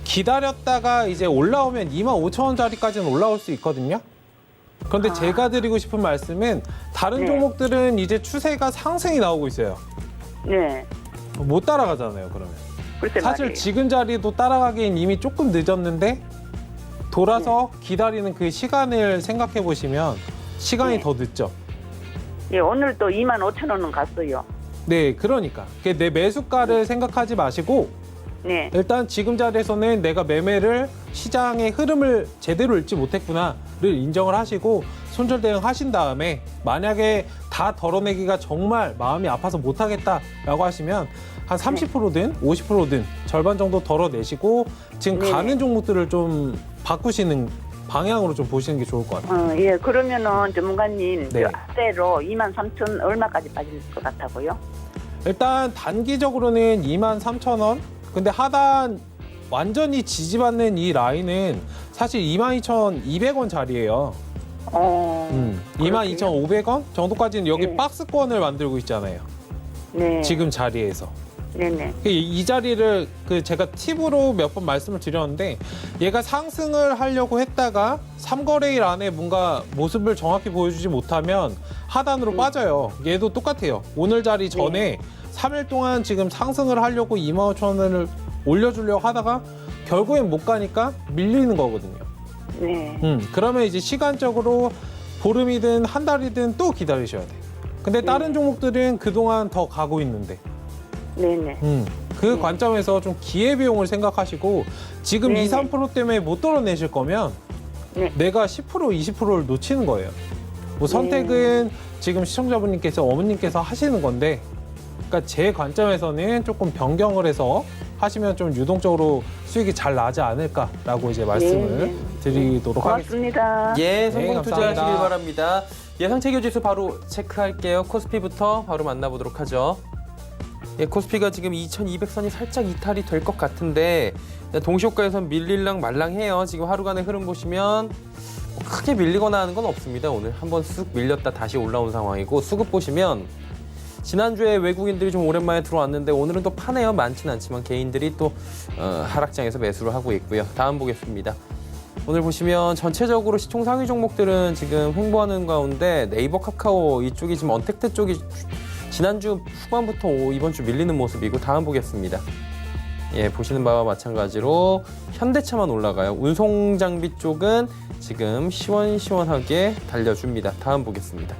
기다렸다가 이제 올라오면 25,000원짜리까지는 올라올 수 있거든요. 그런데 제가 드리고 싶은 말씀은 다른 네. 종목들은 이제 추세가 상승이 나오고 있어요. 네. 못 따라가잖아요, 그러면. 글쎄 사실 말이에요. 지금 자리도 따라가기엔 이미 조금 늦었는데 돌아서 기다리는 그 시간을 생각해 보시면 시간이 네. 더 늦죠. 오늘 또 25,000원은 갔어요. 네, 그러니까 내 매수가를 생각하지 마시고 네. 일단 지금 자리에서는 내가 매매를 시장의 흐름을 제대로 읽지 못했구나를 인정을 하시고 손절 대응하신 다음에 만약에 다 덜어내기가 정말 마음이 아파서 못하겠다라고 하시면 한 30%든 50%든 절반 정도 덜어내시고 지금 네. 가는 종목들을 좀 바꾸시는 방향으로 좀 보시는 게 좋을 것 같아요. 그러면은 전문가님 네. 아래로 23,000 얼마까지 빠질 것 같다고요? 일단 단기적으로는 23,000원. 근데 하단 완전히 지지받는 이 라인은 사실 22,200원 자리예요. 22,500원 정도까지는 여기 네. 박스권을 만들고 있잖아요. 네. 지금 자리에서. 네네. 이 자리를 제가 팁으로 몇 번 말씀을 드렸는데 얘가 상승을 하려고 했다가 3거래일 안에 뭔가 모습을 정확히 보여주지 못하면 하단으로 빠져요. 얘도 똑같아요. 오늘 자리 전에 3일 동안 지금 상승을 하려고 25,000원을 올려주려고 하다가 결국엔 못 가니까 밀리는 거거든요. 네. 그러면 이제 시간적으로 보름이든 한 달이든 또 기다리셔야 돼요. 근데 다른 종목들은 그동안 더 가고 있는데 네네. 그 관점에서 좀 기회비용을 생각하시고 지금 네네. 2, 3% 때문에 못 떨어내실 거면 네. 내가 10%, 20%를 놓치는 거예요. 뭐 선택은 지금 시청자분님께서 어머님께서 하시는 건데 그러니까 제 관점에서는 조금 변경을 해서 하시면 좀 유동적으로 수익이 잘 나지 않을까라고 이제 말씀을 네. 드리도록 하겠습니다. 고맙습니다. 예, 성공 네, 투자하시길 감사합니다. 바랍니다. 예상 체결 지수 바로 체크할게요. 코스피부터 바로 만나보도록 하죠. 예, 코스피가 지금 2200선이 살짝 이탈이 될 것 같은데 동시효과에선 밀릴랑 말랑해요. 지금 하루간의 흐름 보시면 뭐 크게 밀리거나 하는 건 없습니다. 오늘 한번 쑥 밀렸다 다시 올라온 상황이고 수급 보시면 지난주에 외국인들이 좀 오랜만에 들어왔는데 오늘은 또 파네요. 많지는 않지만 개인들이 또 하락장에서 매수를 하고 있고요. 다음 보겠습니다. 오늘 보시면 전체적으로 시총 상위 종목들은 지금 횡보하는 가운데 네이버, 카카오 이쪽이 지금 언택트 쪽이 지난주 후반부터 이번 주 밀리는 모습이고 다음 보겠습니다. 예, 보시는 바와 마찬가지로 현대차만 올라가요. 운송장비 쪽은 지금 시원시원하게 달려줍니다. 다음 보겠습니다.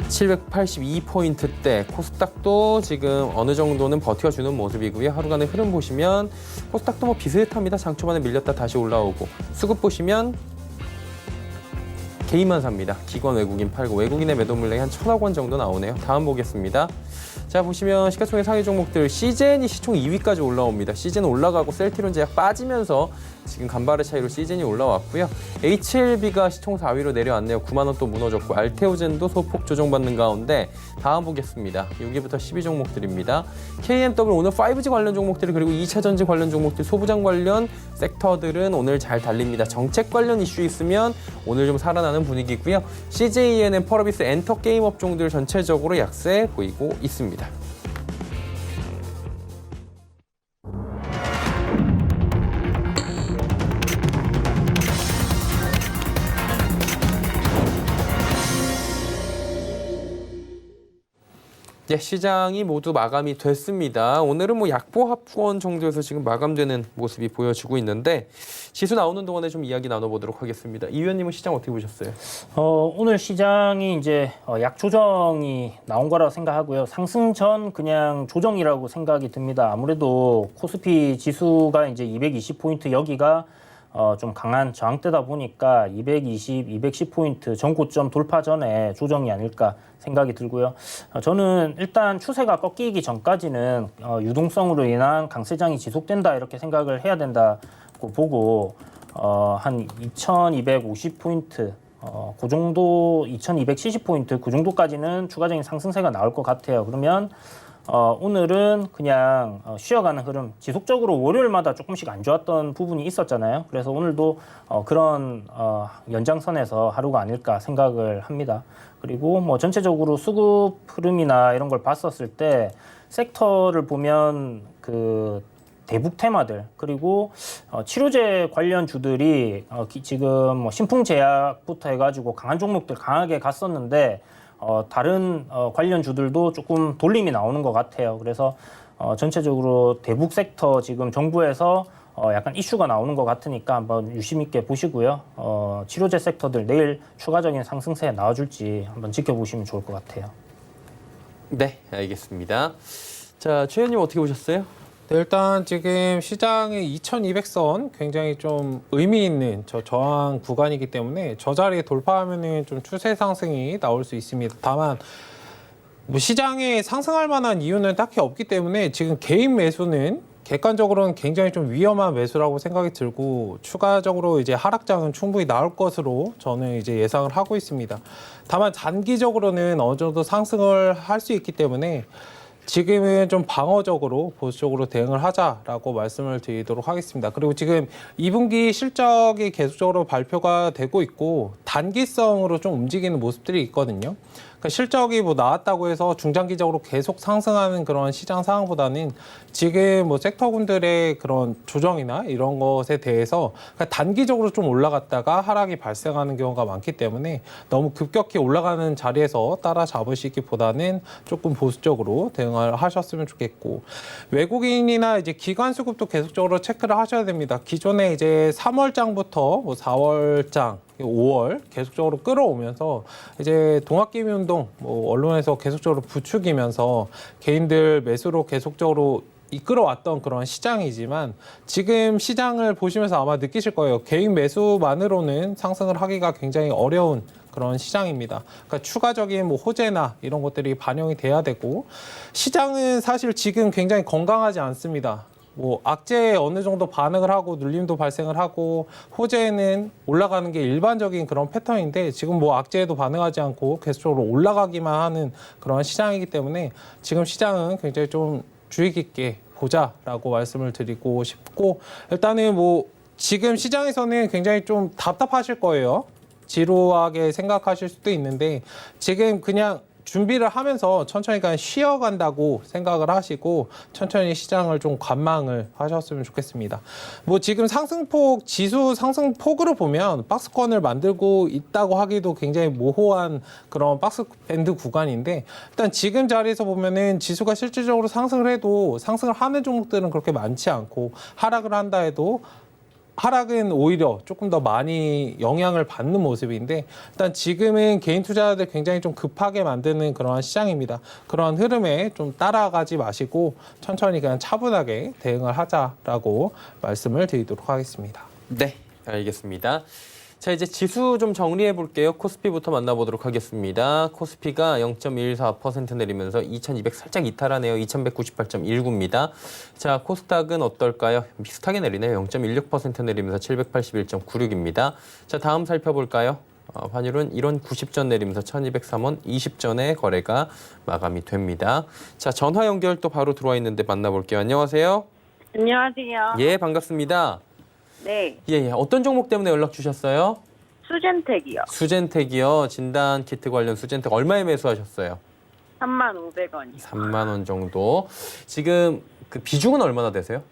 782포인트대 코스닥도 지금 어느 정도는 버텨주는 모습이고요. 하루간의 흐름 보시면 코스닥도 뭐 비슷합니다. 장 초반에 밀렸다 다시 올라오고 수급 보시면 개인만 삽니다. 기관 외국인 팔고 외국인의 매도 물량이 한 1,000억 원 정도 나오네요. 다음 보겠습니다. 자 보시면 시가총액 상위 종목들 시젠이 시총 2위까지 올라옵니다. 시젠 올라가고 셀트리온 제약 빠지면서 지금 간발의 차이로 시젠이 올라왔고요. HLB가 시총 4위로 내려왔네요. 9만 원 또 무너졌고 알테오젠도 소폭 조정받는 가운데 다음 보겠습니다. 6위부터 10위 종목들입니다. KMW 오늘 5G 관련 종목들 그리고 2차 전지 관련 종목들 소부장 관련 섹터들은 오늘 잘 달립니다. 정책 관련 이슈 있으면 오늘 좀 살아나는 분위기고요. CJENM, 펄어비스, 엔터게임 업종들 전체적으로 약세 보이고 있습니다. 예, 시장이 모두 마감이 됐습니다. 오늘은 뭐 약보합권 정도에서 지금 마감되는 모습이 보여지고 있는데 지수 나오는 동안에 좀 이야기 나눠보도록 하겠습니다. 이 위원님은 시장 어떻게 보셨어요? 오늘 시장이 이제 약 조정이 나온 거라고 생각하고요. 상승 전 그냥 조정이라고 생각이 듭니다. 아무래도 코스피 지수가 이제 220포인트 여기가 좀 강한 저항대다 보니까 220, 210포인트 전고점 돌파 전에 조정이 아닐까 생각이 들고요. 저는 일단 추세가 꺾이기 전까지는 유동성으로 인한 강세장이 지속된다 이렇게 생각을 해야 된다고 보고 한 2250포인트 그 정도 2270포인트 그 정도까지는 추가적인 상승세가 나올 것 같아요. 그러면 오늘은 그냥 쉬어가는 흐름, 지속적으로 월요일마다 조금씩 안 좋았던 부분이 있었잖아요. 그래서 오늘도 그런 연장선에서 하루가 아닐까 생각을 합니다. 그리고 뭐 전체적으로 수급 흐름이나 이런 걸 봤었을 때 섹터를 보면 그 대북 테마들 그리고 치료제 관련 주들이 지금 뭐 신풍제약부터 해가지고 강한 종목들 강하게 갔었는데 다른 관련 주들도 조금 돌림이 나오는 것 같아요. 그래서 전체적으로 대북 섹터 지금 정부에서 약간 이슈가 나오는 것 같으니까 한번 유심 있게 보시고요. 치료제 섹터들 내일 추가적인 상승세 나와줄지 한번 지켜보시면 좋을 것 같아요. 네, 알겠습니다. 자, 최 의원님 어떻게 보셨어요? 네, 일단 지금 시장의 2200선 굉장히 좀 의미 있는 저항 구간이기 때문에 저 자리에 돌파하면은 좀 추세 상승이 나올 수 있습니다. 다만 뭐 시장에 상승할 만한 이유는 딱히 없기 때문에 지금 개인 매수는 객관적으로는 굉장히 좀 위험한 매수라고 생각이 들고 추가적으로 이제 하락장은 충분히 나올 것으로 저는 이제 예상을 하고 있습니다. 다만 단기적으로는 어느 정도 상승을 할 수 있기 때문에 지금은 좀 방어적으로 보수적으로 대응을 하자라고 말씀을 드리도록 하겠습니다. 그리고 지금 2분기 실적이 계속적으로 발표가 되고 있고 단기성으로 좀 움직이는 모습들이 있거든요. 그러니까 실적이 뭐 나왔다고 해서 중장기적으로 계속 상승하는 그런 시장 상황보다는 지금 뭐 섹터군들의 그런 조정이나 이런 것에 대해서 그러니까 단기적으로 좀 올라갔다가 하락이 발생하는 경우가 많기 때문에 너무 급격히 올라가는 자리에서 따라잡으시기보다는 조금 보수적으로 대응을 하셨으면 좋겠고, 외국인이나 이제 기관 수급도 계속적으로 체크를 하셔야 됩니다. 기존에 이제 3월장부터 뭐 4월장 5월 계속적으로 끌어오면서 이제 동학개미운동 뭐 언론에서 계속적으로 부추기면서 개인들 매수로 계속적으로 이끌어왔던 그런 시장이지만 지금 시장을 보시면서 아마 느끼실 거예요. 개인 매수만으로는 상승을 하기가 굉장히 어려운 그런 시장입니다. 그러니까 추가적인 뭐 호재나 이런 것들이 반영이 돼야 되고, 시장은 사실 지금 굉장히 건강하지 않습니다. 뭐 악재에 어느 정도 반응을 하고 눌림도 발생을 하고 호재는 올라가는 게 일반적인 그런 패턴인데 지금 뭐 악재에도 반응하지 않고 계속적으로 올라가기만 하는 그런 시장이기 때문에 지금 시장은 굉장히 좀 주의 깊게 보자라고 말씀을 드리고 싶고, 일단은 뭐 지금 시장에서는 굉장히 좀 답답하실 거예요. 지루하게 생각하실 수도 있는데 지금 그냥 준비를 하면서 천천히 그냥 쉬어간다고 생각을 하시고 천천히 시장을 좀 관망을 하셨으면 좋겠습니다. 뭐 지금 상승폭, 지수 상승폭으로 보면 박스권을 만들고 있다고 하기도 굉장히 모호한 그런 박스밴드 구간인데, 일단 지금 자리에서 보면은 지수가 실질적으로 상승을 해도 상승을 하는 종목들은 그렇게 많지 않고, 하락을 한다 해도 하락은 오히려 조금 더 많이 영향을 받는 모습인데, 일단 지금은 개인 투자자들 굉장히 좀 급하게 만드는 그러한 시장입니다. 그러한 흐름에 좀 따라가지 마시고 천천히 그냥 차분하게 대응을 하자라고 말씀을 드리도록 하겠습니다. 네, 알겠습니다. 자, 이제 지수 좀 정리해 볼게요. 코스피부터 만나보도록 하겠습니다. 코스피가 0.14% 내리면서 2200 살짝 이탈하네요. 2198.19입니다. 자, 코스닥은 어떨까요? 비슷하게 내리네요. 0.16% 내리면서 781.96입니다. 자, 다음 살펴볼까요? 환율은 1원 90전 내리면서 1203원 20전에 거래가 마감이 됩니다. 자, 전화 연결 또 바로 들어와 있는데 만나볼게요. 안녕하세요. 안녕하세요. 예, 반갑습니다. 네, 예, 어떤 종목 때문에 연락 주셨어요? 수젠텍이요. 수젠텍이요. 진단 키트 관련 수젠텍 얼마에 매수하셨어요? 35,000원이요. 3만 원 정도. 지금 그 비중은 얼마나 되세요?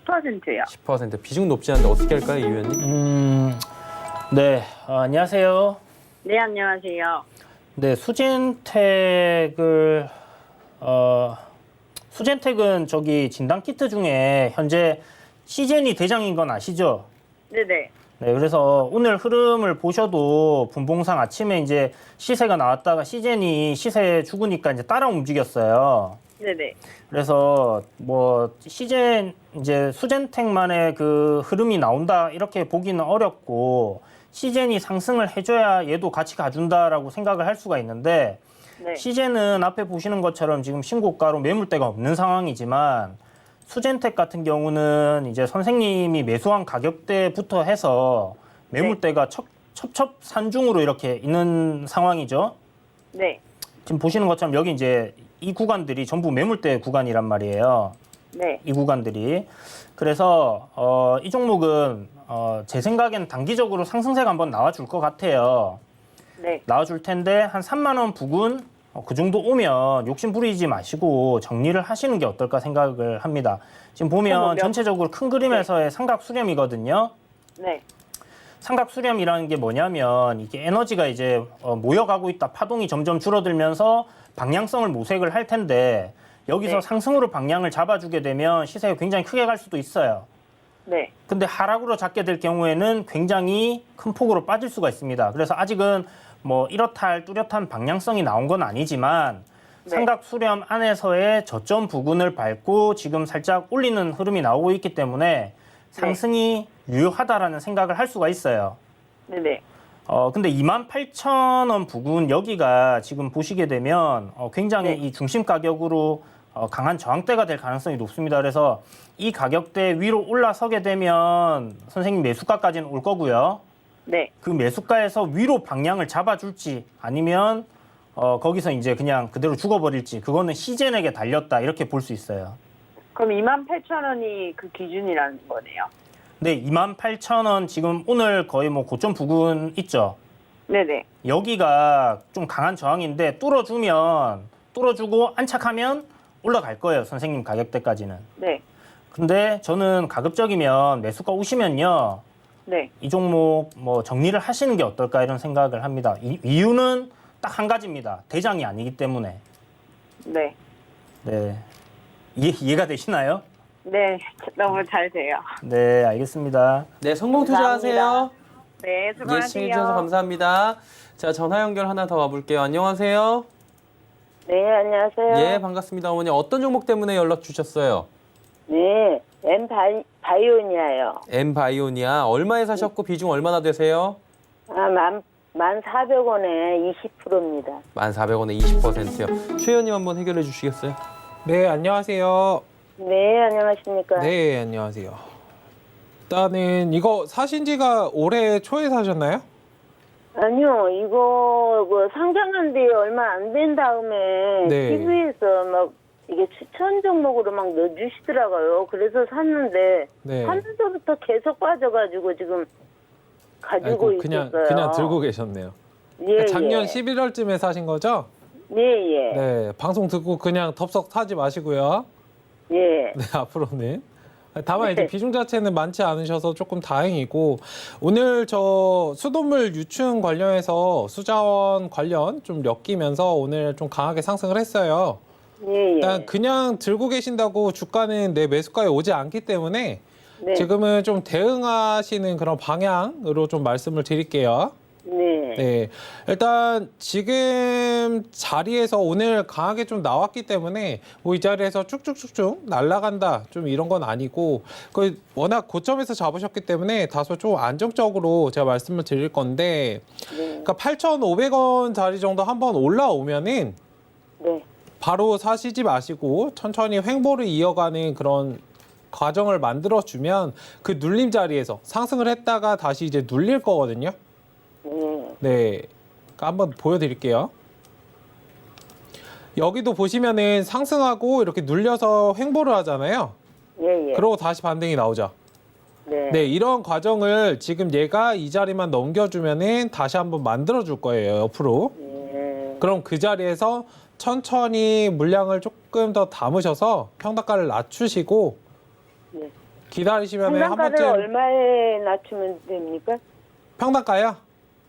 10%요. 10%. 비중 높지 않은데 어떻게 할까요, 이 위원님? 네, 안녕하세요. 네, 안녕하세요. 네, 수젠텍은 저기 진단 키트 중에 현재 시젠이 대장인 건 아시죠? 네네. 네, 그래서 오늘 흐름을 보셔도 분봉상 아침에 이제 시세가 나왔다가 시젠이 시세 죽으니까 이제 따라 움직였어요. 네네. 그래서 뭐 시젠 이제 수젠텍만의 그 흐름이 나온다 이렇게 보기는 어렵고, 시젠이 상승을 해줘야 얘도 같이 가준다라고 생각을 할 수가 있는데, 네. 시젠은 앞에 보시는 것처럼 지금 신고가로 매물대가 없는 상황이지만, 수젠텍 같은 경우는 이제 선생님이 매수한 가격대부터 해서 매물대가 첩첩산중으로 이렇게 있는 상황이죠. 네. 지금 보시는 것처럼 여기 이제 이 구간들이 전부 매물대 구간이란 말이에요. 네. 이 구간들이. 그래서 이 종목은 제 생각엔 단기적으로 상승세가 한번 나와줄 것 같아요. 네. 나와줄 텐데 한 3만 원 부근 그 정도 오면 욕심 부리지 마시고 정리를 하시는 게 어떨까 생각을 합니다. 지금 보면 전체적으로 큰 그림에서의 삼각 수렴이거든요. 네. 삼각 수렴이라는 게 뭐냐면 이게 에너지가 이제 모여가고 있다. 파동이 점점 줄어들면서 방향성을 모색을 할 텐데, 여기서 네. 상승으로 방향을 잡아주게 되면 시세가 굉장히 크게 갈 수도 있어요. 네. 근데 하락으로 잡게 될 경우에는 굉장히 큰 폭으로 빠질 수가 있습니다. 그래서 아직은 뭐 이렇다 할 뚜렷한 방향성이 나온 건 아니지만, 네. 삼각 수렴 안에서의 저점 부근을 밟고 지금 살짝 올리는 흐름이 나오고 있기 때문에 상승이 유효하다라는 생각을 할 수가 있어요. 네네. 근데 28,000원 부근 여기가 지금 보시게 되면 굉장히 네. 이 중심 가격으로 강한 저항대가 될 가능성이 높습니다. 그래서 이 가격대 위로 올라서게 되면 선생님 매수가까지는 올 거고요. 네. 그 매수가에서 위로 방향을 잡아줄지 아니면 거기서 이제 그냥 그대로 죽어버릴지 그거는 시젠에게 달렸다 이렇게 볼 수 있어요. 그럼 28,000원이 그 기준이라는 거네요. 네, 28,000원 지금 오늘 거의 뭐 고점 부근 있죠. 네네. 여기가 좀 강한 저항인데 뚫어주고 안착하면 올라갈 거예요. 선생님 가격대까지는. 네. 근데 저는 가급적이면 매수가 오시면요. 네. 이 종목 뭐 정리를 하시는 게 어떨까 이런 생각을 합니다. 이유는 딱 한 가지입니다. 대장이 아니기 때문에. 네. 네. 이해가 되시나요? 네. 너무 잘 돼요. 네, 알겠습니다. 네, 성공 투자하세요. 네. 예, 수고하세요. 시청해주셔서 감사합니다. 자, 전화 연결 하나 더 와볼게요. 안녕하세요. 네, 안녕하세요. 예, 반갑습니다. 어머니. 어떤 종목 때문에 연락 주셨어요? 네, 엠바이오니아요. 엠바이오니아. 얼마에 사셨고 비중 얼마나 되세요? 1,400원에 20%입니다. 1,400원에 20%요. 최 의원님 한번 해결해 주시겠어요? 네, 안녕하세요. 네, 안녕하십니까? 네, 안녕하세요. 일단은 이거 사신 지가 올해 초에 사셨나요? 아니요, 이거 상장한 지 얼마 안 된 다음에 네. TV에서 막 이게 추천 종목으로 막 넣어주시더라고요. 그래서 샀는데 네. 한주부터 계속 빠져가지고 지금 가지고 아이고, 그냥 있었어요. 들고 계셨네요. 예, 작년 예. 11월쯤에 사신 거죠? 예, 예. 네, 방송 듣고 그냥 덥석 사지 마시고요. 예. 네, 앞으로는. 다만 이제 네. 비중 자체는 많지 않으셔서 조금 다행이고, 오늘 저 수돗물 유충 관련해서 수자원 관련 좀 엮이면서 오늘 좀 강하게 상승을 했어요. 예, 예. 일단 그냥 들고 계신다고 주가는 내 매수가에 오지 않기 때문에 네. 지금은 좀 대응하시는 그런 방향으로 좀 말씀을 드릴게요. 네. 네, 일단 지금 자리에서 오늘 강하게 좀 나왔기 때문에 뭐 이 자리에서 쭉쭉쭉쭉 날아간다 좀 이런 건 아니고 그 워낙 고점에서 잡으셨기 때문에 다소 좀 안정적으로 제가 말씀을 드릴 건데 그러니까 8,500원 자리 정도 한번 올라오면은 네. 바로 사시지 마시고 천천히 횡보를 이어가는 그런 과정을 만들어주면 그 눌림 자리에서 상승을 했다가 다시 이제 눌릴 거거든요. 네, 그러니까 한번 보여드릴게요. 여기도 보시면은 상승하고 이렇게 눌려서 횡보를 하잖아요. 예, 예. 그러고 다시 반등이 나오죠. 네. 네, 이런 과정을 지금 얘가 이 자리만 넘겨주면은 다시 한번 만들어줄 거예요, 옆으로. 예. 그럼 그 자리에서 천천히 물량을 조금 더 담으셔서 평단가를 낮추시고 네. 기다리시면은 한 상단가를 번쯤 얼마에 낮추면 됩니까? 평단가요?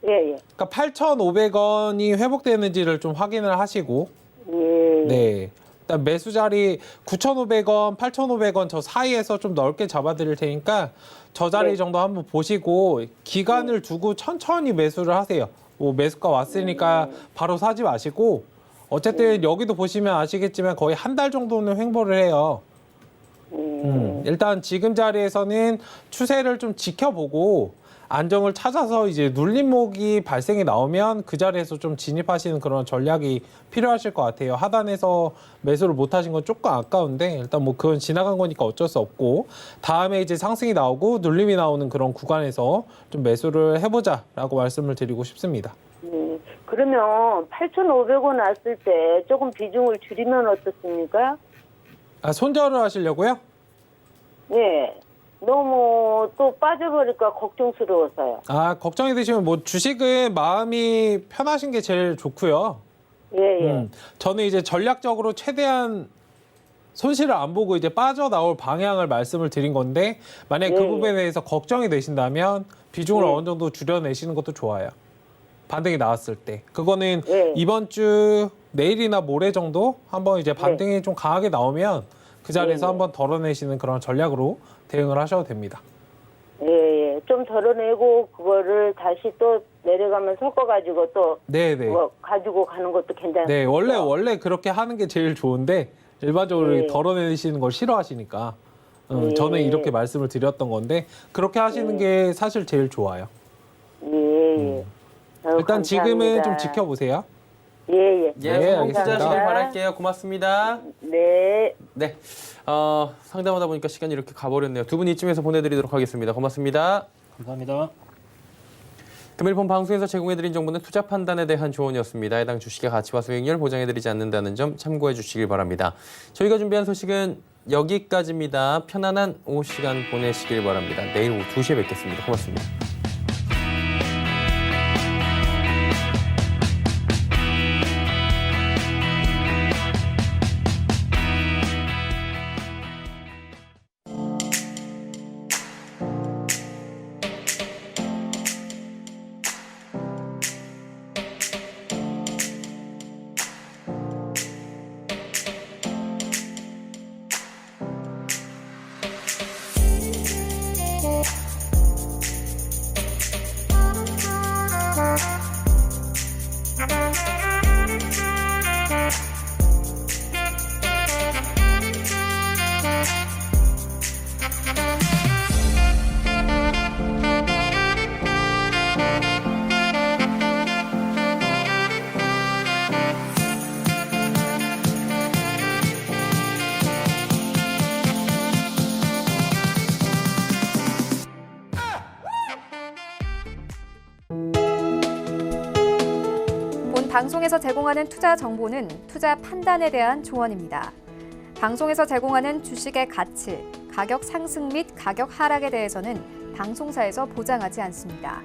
예, 예. 그러니까 8,500원이 회복되는지를 좀 확인을 하시고 예. 네. 일단 매수 자리 9,500원, 8,500원 저 사이에서 좀 넓게 잡아드릴 테니까 저 자리 네. 정도 한번 보시고 기간을 두고 천천히 매수를 하세요. 뭐 매수가 왔으니까 바로 사지 마시고 어쨌든 여기도 보시면 아시겠지만 거의 한 달 정도는 횡보를 해요. 일단 지금 자리에서는 추세를 좀 지켜보고 안정을 찾아서 이제 눌림목이 발생이 나오면 그 자리에서 좀 진입하시는 그런 전략이 필요하실 것 같아요. 하단에서 매수를 못 하신 건 조금 아까운데 일단 뭐 그건 지나간 거니까 어쩔 수 없고 다음에 이제 상승이 나오고 눌림이 나오는 그런 구간에서 좀 매수를 해보자라고 말씀을 드리고 싶습니다. 그러면 8,500원 났을 때 조금 비중을 줄이면 어떻습니까? 아, 손절을 하시려고요? 예. 너무 또 빠져버릴까 걱정스러워서요. 아, 걱정이 되시면 뭐 주식은 마음이 편하신 게 제일 좋고요. 예, 예. 저는 이제 전략적으로 최대한 손실을 안 보고 이제 빠져나올 방향을 말씀을 드린 건데 만약에 그 예, 부분에 대해서 걱정이 되신다면 비중을 예. 어느 정도 줄여내시는 것도 좋아요. 반등이 나왔을 때. 그거는 예. 이번 주 내일이나 모레 정도 한번 이제 반등이 좀 강하게 나오면 그 자리에서 예. 한번 덜어내시는 그런 전략으로 대응을 하셔도 됩니다. 예, 예. 좀 덜어내고 그거를 다시 또 내려가면 섞어가지고 또 네네. 뭐 가지고 가는 것도 괜찮아요. 네, 원래 그렇게 하는 게 제일 좋은데 일반적으로 예. 덜어내시는 걸 싫어하시니까 예. 저는 이렇게 말씀을 드렸던 건데 그렇게 하시는 게 사실 제일 좋아요. 예, 예. 아유, 일단 지금은 좀 감사합니다. 지켜보세요. 예, 예. 예, 네, 성공 알겠습니다. 투자하시길 바랄게요. 고맙습니다. 네. 네, 상담하다 보니까 시간이 이렇게 가버렸네요. 두 분 이쯤에서 보내드리도록 하겠습니다. 고맙습니다. 감사합니다. 금일 본 방송에서 제공해드린 정보는 투자 판단에 대한 조언이었습니다. 해당 주식의 가치와 수익률 보장해드리지 않는다는 점 참고해 주시길 바랍니다. 저희가 준비한 소식은 여기까지입니다. 편안한 오후 시간 보내시길 바랍니다. 내일 오후 2시에 뵙겠습니다. 고맙습니다. 본 방송에서 제공하는 투자 정보는 투자 판단에 대한 조언입니다. 방송에서 제공하는 주식의 가치, 가격 상승 및 가격 하락에 대해서는 방송사에서 보장하지 않습니다.